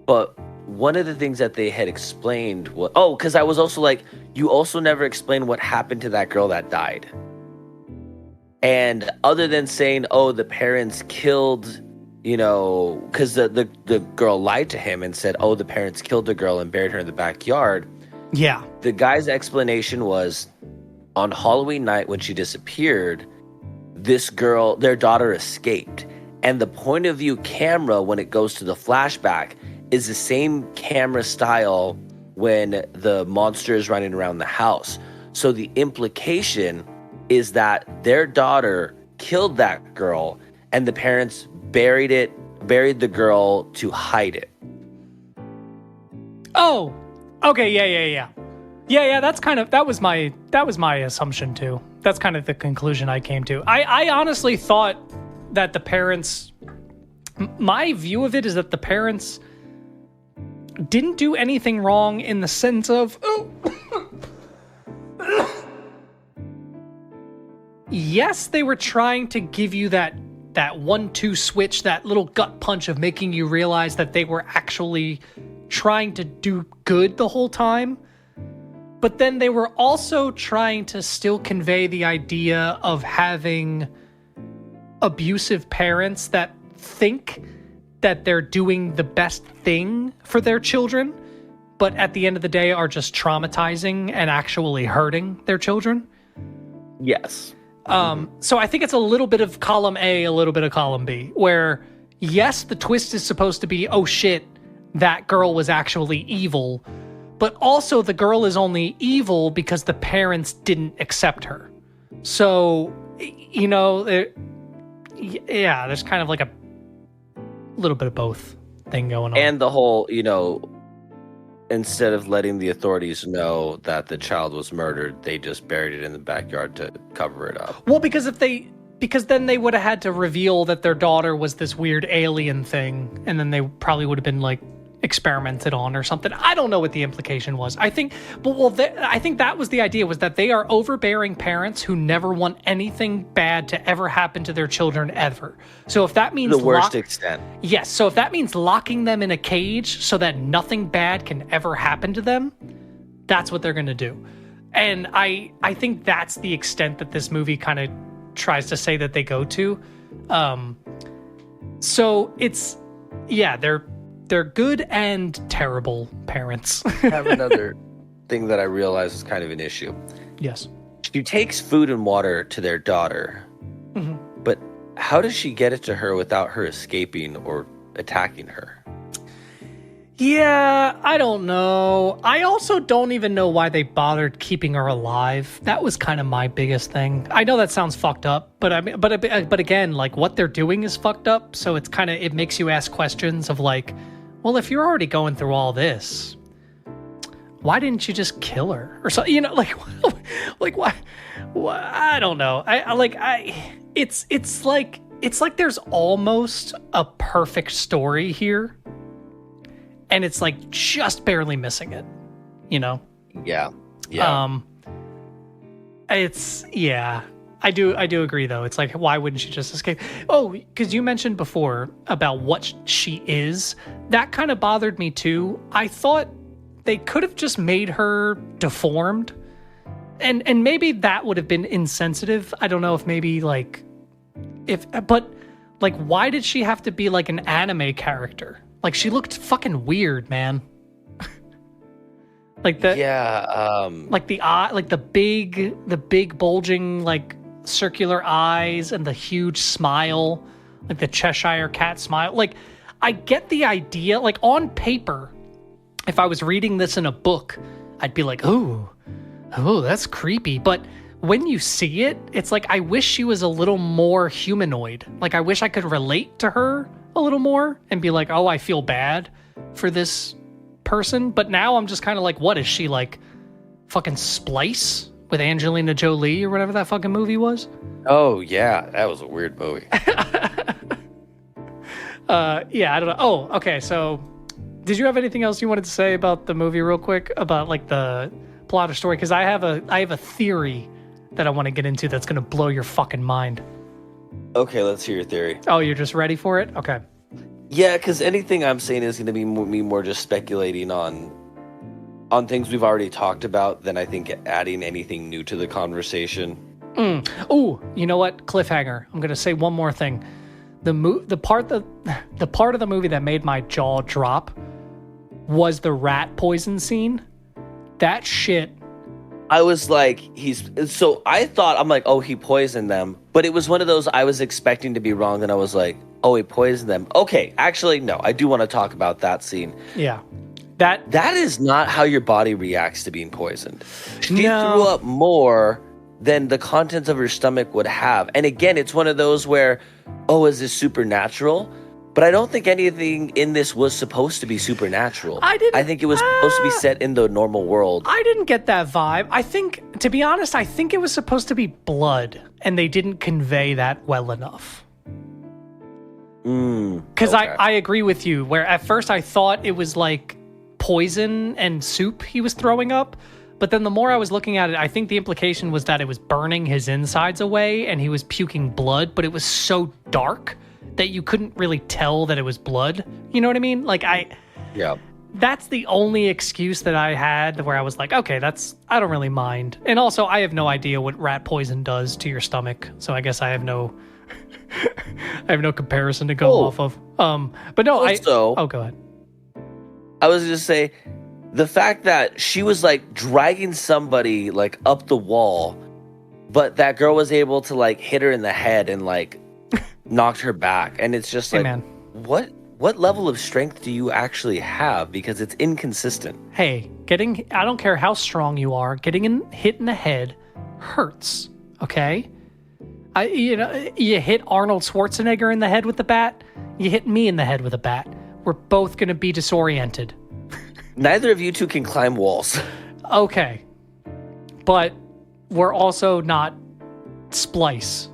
But one of the things that they had explained was, because I was also like, you also never explained what happened to that girl that died. And other than saying, the parents killed, because the girl lied to him and said, the parents killed the girl and buried her in the backyard. Yeah. The guy's explanation was, on Halloween night when she disappeared, this girl, their daughter, escaped. And the point of view camera, when it goes to the flashback, is the same camera style when the monster is running around the house. So the implication is that their daughter killed that girl and the parents buried buried the girl to hide it. Oh, okay, yeah. That was my assumption too. That's kind of the conclusion I came to. I honestly thought that the parents, my view of it is that the parents didn't do anything wrong in the sense of, yes, they were trying to give you that 1-2 switch, that little gut punch of making you realize that they were actually trying to do good the whole time. But then they were also trying to still convey the idea of having abusive parents that think that they're doing the best thing for their children, but at the end of the day are just traumatizing and actually hurting their children. Yes. So I think it's a little bit of column A, a little bit of column B, where yes, the twist is supposed to be, oh shit, that girl was actually evil, but also the girl is only evil because the parents didn't accept her. So, you know, there's kind of like a little bit of both thing going on. And the whole, you know, instead of letting the authorities know that the child was murdered, they just buried it in the backyard to cover it up. Well, because then they would have had to reveal that their daughter was this weird alien thing, and then they probably would have been like experimented on or something. I don't know what the implication was. I think that was the idea, was that they are overbearing parents who never want anything bad to ever happen to their children ever. So if that means the worst extent. Yes. So if that means locking them in a cage so that nothing bad can ever happen to them, that's what they're going to do. And I think that's the extent that this movie kind of tries to say that they go to. So it's, yeah, they're good and terrible parents. I have another thing that I realize is kind of an issue. Yes. She takes food and water to their daughter, but how does she get it to her without her escaping or attacking her? Yeah, I don't know. I also don't even know why they bothered keeping her alive. That was kind of my biggest thing. I know that sounds fucked up, but I mean, but again, like what they're doing is fucked up. So it's kind of, it makes you ask questions of like, well, if you're already going through all this, why didn't you just kill her or something? You know, like why? I don't know. It's like there's almost a perfect story here. And it's like just barely missing it, you know? Yeah. I do agree though. It's like, why wouldn't she just escape? Oh, because you mentioned before about what she is. That kind of bothered me too. I thought they could have just made her deformed. And maybe that would have been insensitive. I don't know if maybe like, but like, why did she have to be like an anime character? Like, she looked fucking weird, man. Like the like the eye, like the big bulging like circular eyes and the huge smile, like the Cheshire Cat smile. Like, I get the idea. Like on paper, if I was reading this in a book, I'd be like, oh, that's creepy. But when you see it, it's like, I wish she was a little more humanoid. Like, I wish I could relate to her a little more and be like, oh, I feel bad for this person. But now I'm just kind of like, what is she, like fucking Splice with Angelina Jolie or whatever that fucking movie was? Oh yeah, that was a weird movie. Yeah, I don't know. Oh, okay. So did you have anything else you wanted to say about the movie real quick, about like the plot or story? Because I have a theory that I want to get into that's going to blow your fucking mind. Okay, let's hear your theory. Oh, you're just ready for it? Okay. Yeah, because anything I'm saying is going to be me more just speculating on things we've already talked about than I think adding anything new to the conversation. Oh, you know what? Cliffhanger. I'm going to say one more thing. The part of the movie that made my jaw drop was the rat poison scene. That shit. I was like, I'm like, oh, he poisoned them. But it was one of those I was expecting to be wrong, and I was like, oh, he poisoned them. Okay, actually, no, I do want to talk about that scene. Yeah. That is not how your body reacts to being poisoned. She threw up more than the contents of her stomach would have. And again, it's one of those where, oh, is this supernatural? But I don't think anything in this was supposed to be supernatural. I think it was supposed to be set in the normal world. I didn't get that vibe. I think, to be honest, I think it was supposed to be blood, and they didn't convey that well enough. Because I agree with you, where at first I thought it was like poison and soup he was throwing up, but then the more I was looking at it, I think the implication was that it was burning his insides away and he was puking blood, but it was so dark that you couldn't really tell that it was blood. You know what I mean? Like, that's the only excuse that I had where I was like, okay, I don't really mind. And also, I have no idea what rat poison does to your stomach, so I guess I have no comparison to go off of. But no, go ahead. I was just say, the fact that she was like dragging somebody like up the wall, but that girl was able to like hit her in the head and like knocked her back, and it's just like, man, what level of strength do you actually have? Because it's inconsistent. Hey, I don't care how strong you are, getting hit in the head hurts. Okay. You hit Arnold Schwarzenegger in the head with the bat. You hit me in the head with a bat. We're both going to be disoriented. Neither of you two can climb walls. Okay. But we're also not Splice.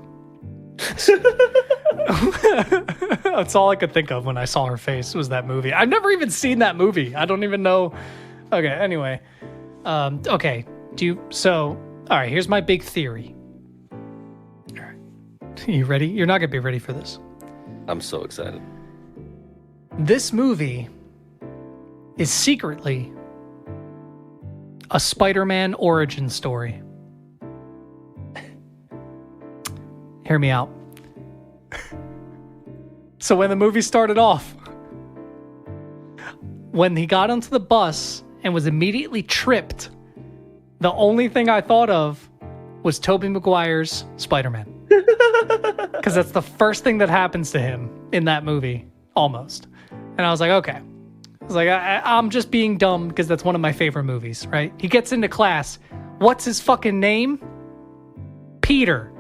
That's all I could think of when I saw her face was that movie. I've never even seen that movie. I don't even know. Okay, anyway. Okay. All right, here's my big theory. You ready? You're not going to be ready for this. I'm so excited. This movie is secretly a Spider-Man origin story. Hear me out. So when the movie started off, when he got onto the bus and was immediately tripped, the only thing I thought of was Tobey Maguire's Spider-Man. Because that's the first thing that happens to him in that movie, almost. And I was like, okay. I was like, I'm just being dumb because that's one of my favorite movies, right? He gets into class. What's his fucking name? Peter.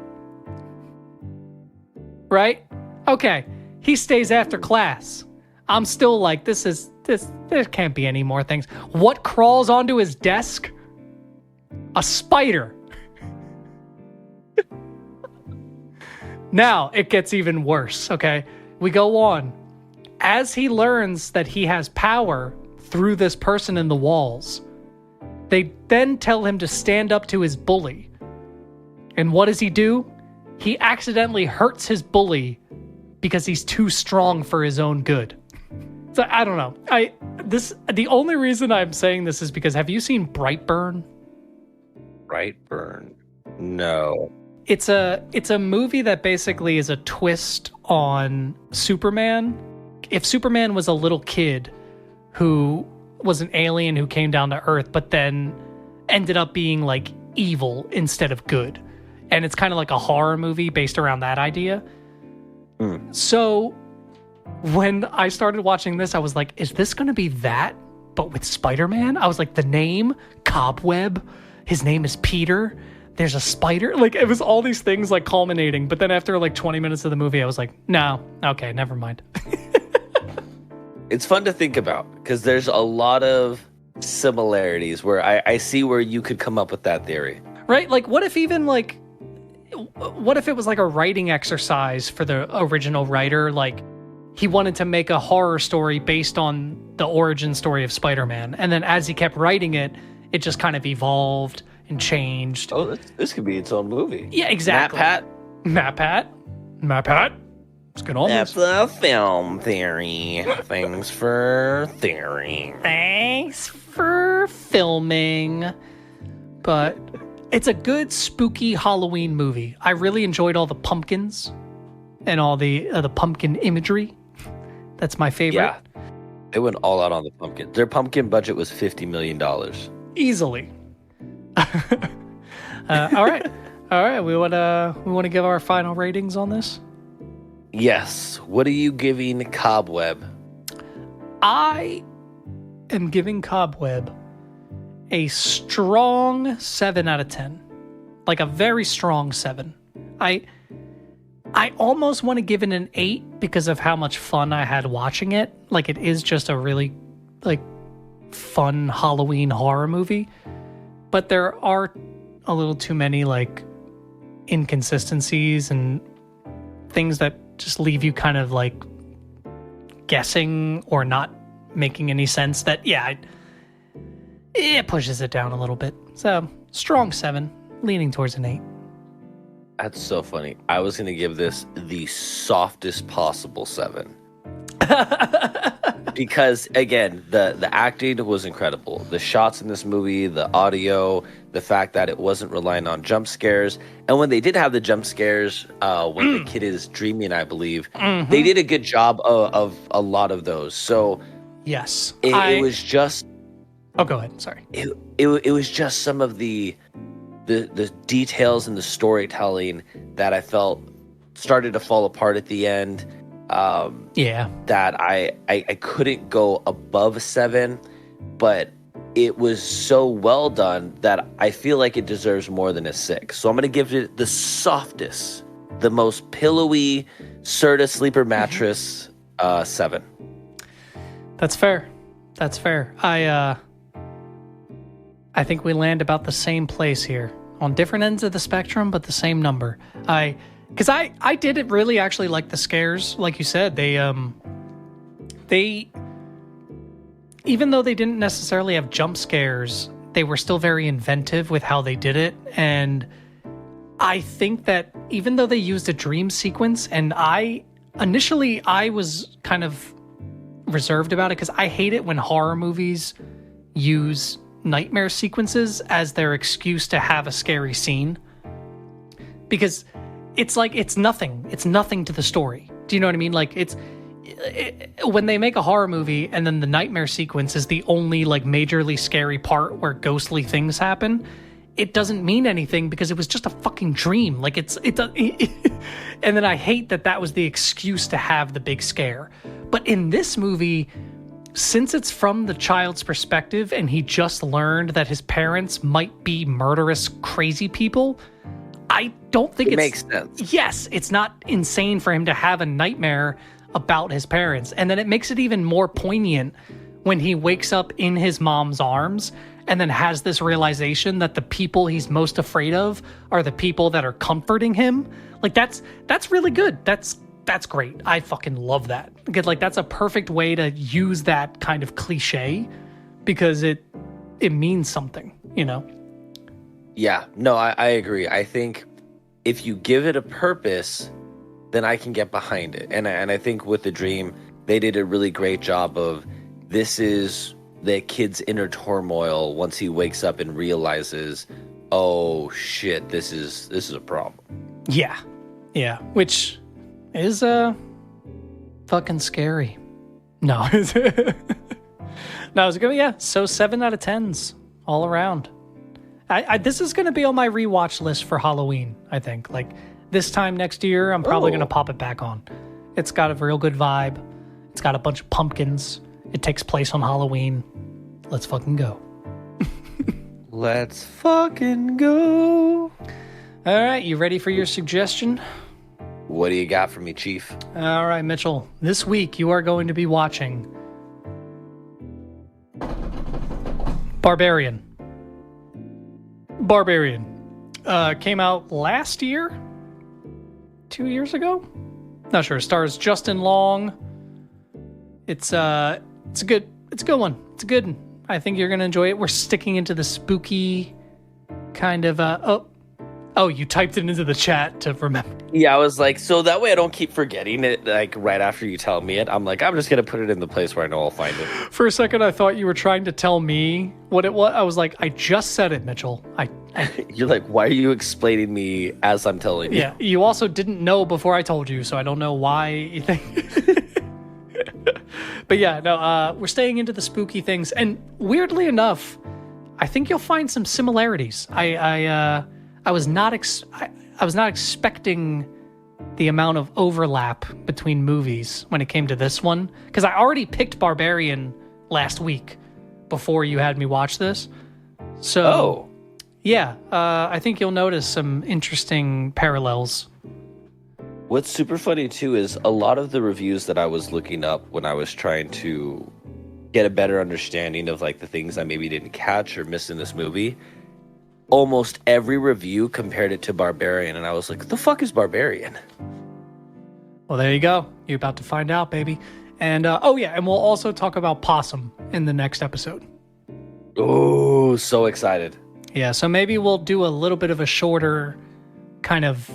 Right? Okay. He stays after class. I'm still like, there can't be any more things. What crawls onto his desk? A spider. Now it gets even worse, okay? We go on. As he learns that he has power through this person in the walls, they then tell him to stand up to his bully. And what does he do? He accidentally hurts his bully because he's too strong for his own good. So I don't know. The only reason I'm saying this is because, have you seen Brightburn? Brightburn? No. It's a movie that basically is a twist on Superman. If Superman was a little kid who was an alien who came down to Earth, but then ended up being like evil instead of good. And it's kind of like a horror movie based around that idea. So when I started watching this, I was like, is this going to be that, but with Spider-Man? I was like, the name, Cobweb, his name is Peter. There's a spider. Like, it was all these things like culminating. But then after like 20 minutes of the movie, I was like, no, okay, never mind. It's fun to think about because there's a lot of similarities where I see where you could come up with that theory. Right? Like, what if it was like a writing exercise for the original writer? Like, he wanted to make a horror story based on the origin story of Spider-Man. And then as he kept writing it, it just kind of evolved and changed. Oh, this could be its own movie. Yeah, exactly. Map Pat. It's good on That's the film theory. Thanks for theory. Thanks for filming. But it's a good spooky Halloween movie. I really enjoyed all the pumpkins and all the pumpkin imagery. That's my favorite. Yeah, they went all out on the pumpkin. Their pumpkin budget was $50 million. Easily. All right. We want to give our final ratings on this. Yes. What are you giving Cobweb? I am giving Cobweb a strong 7 out of 10. Like a very strong 7. I almost want to give it an 8 because of how much fun I had watching it. Like, it is just a really, like, fun Halloween horror movie. But there are a little too many, like, inconsistencies and things that just leave you kind of, like, guessing or not making any sense that, it pushes it down a little bit. So, strong 7, leaning towards an 8. That's so funny. I was going to give this the softest possible 7. Because, again, the acting was incredible. The shots in this movie, the audio, the fact that it wasn't relying on jump scares. And when they did have the jump scares, when the kid is dreaming, I believe, they did a good job of a lot of those. So, yes. It was just... Oh, go ahead. Sorry. It was just some of the details and the storytelling that I felt started to fall apart at the end. That I couldn't go above 7, but it was so well done that I feel like it deserves more than a 6. So I'm going to give it the softest, the most pillowy Serta sleeper mattress 7. That's fair. That's fair. I think we land about the same place here, on different ends of the spectrum, but the same number. Because I did really actually like the scares, like you said. They even though they didn't necessarily have jump scares, they were still very inventive with how they did it. And I think that even though they used a dream sequence, and initially I was kind of reserved about it because I hate it when horror movies use nightmare sequences as their excuse to have a scary scene, because it's like it's nothing to the story. Do you know what I mean? Like when they make a horror movie and then the nightmare sequence is the only like majorly scary part where ghostly things happen, it doesn't mean anything because it was just a fucking dream. Like and then I hate that was the excuse to have the big scare. But in this movie, since it's from the child's perspective and he just learned that his parents might be murderous, crazy people, I don't think it makes sense. Yes, it's not insane for him to have a nightmare about his parents. And then it makes it even more poignant when he wakes up in his mom's arms and then has this realization that the people he's most afraid of are the people that are comforting him. Like, that's really good. That's great. I fucking love that. Because, like, that's a perfect way to use that kind of cliche because it means something, you know? Yeah, no, I agree. I think if you give it a purpose, then I can get behind it. And I think with the dream, they did a really great job of, this is the kid's inner turmoil once he wakes up and realizes, oh shit, this is a problem. Yeah. Yeah. Which is fucking scary. No. No, it's gonna, yeah. So 7 out of 10s all around. This is gonna be on my rewatch list for Halloween, I think. Like, this time next year, I'm probably gonna pop it back on. It's got a real good vibe. It's got a bunch of pumpkins. It takes place on Halloween. Let's fucking go. Let's fucking go. All right, you ready for your suggestion? What do you got for me, Chief? All right, Mitchell. This week, you are going to be watching Barbarian. Came out last year? 2 years ago? Not sure. Stars Justin Long. It's a good one. It's a good one. I think you're gonna enjoy it. We're sticking into the spooky kind of oh, you typed it into the chat to remember. Yeah, I was like, so that way I don't keep forgetting it, like, right after you tell me it. I'm like, I'm just gonna put it in the place where I know I'll find it. For a second, I thought you were trying to tell me what it was. I was like, I just said it, Mitchell. You're like, why are you explaining me as I'm telling you? Yeah, you also didn't know before I told you, so I don't know why you think. But yeah, no, we're staying into the spooky things, and weirdly enough, I think you'll find some similarities. I was not expecting the amount of overlap between movies when it came to this one, because I already picked Barbarian last week before you had me watch this. So, yeah, I think you'll notice some interesting parallels. What's super funny too is a lot of the reviews that I was looking up when I was trying to get a better understanding of like the things I maybe didn't catch or miss in this movie. Almost every review compared it to Barbarian, and I was like, "What the fuck is Barbarian?" Well, there you go. You're about to find out, baby. And and we'll also talk about Possum in the next episode. Oh, so excited. Yeah, so maybe we'll do a little bit of a shorter kind of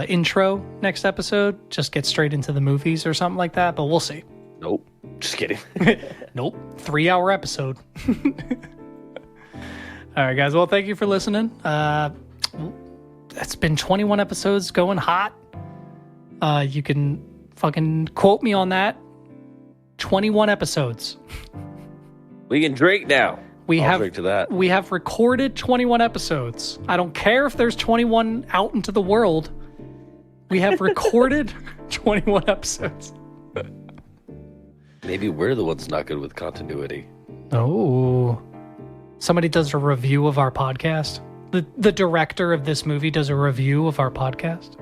intro next episode. Just get straight into the movies or something like that, but we'll see. Nope. Just kidding. Nope. 3-hour episode. All right, guys. Well, thank you for listening. It's been 21 episodes going hot. You can fucking quote me on that. 21 episodes. We can drink now. I'll drink to that. We have recorded 21 episodes. I don't care if there's 21 out into the world. We have recorded 21 episodes. Maybe we're the ones not good with continuity. Oh. Somebody does a review of our podcast. The director of this movie does a review of our podcast.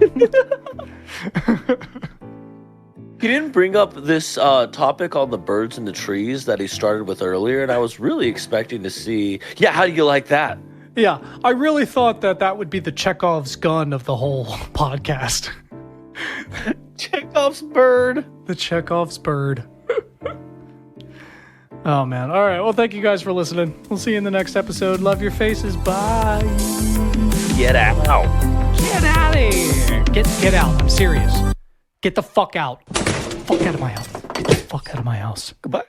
He didn't bring up this topic on the birds and the trees that he started with earlier, and I was really expecting to see, how do you like that? Yeah, I really thought that would be the Chekhov's gun of the whole podcast. Chekhov's bird. The Chekhov's bird. Oh, man. All right. Well, thank you guys for listening. We'll see you in the next episode. Love your faces. Bye. Get out. Get out of here. Get out. I'm serious. Get the fuck out. Fuck out of my house. Get the fuck out of my house. Goodbye.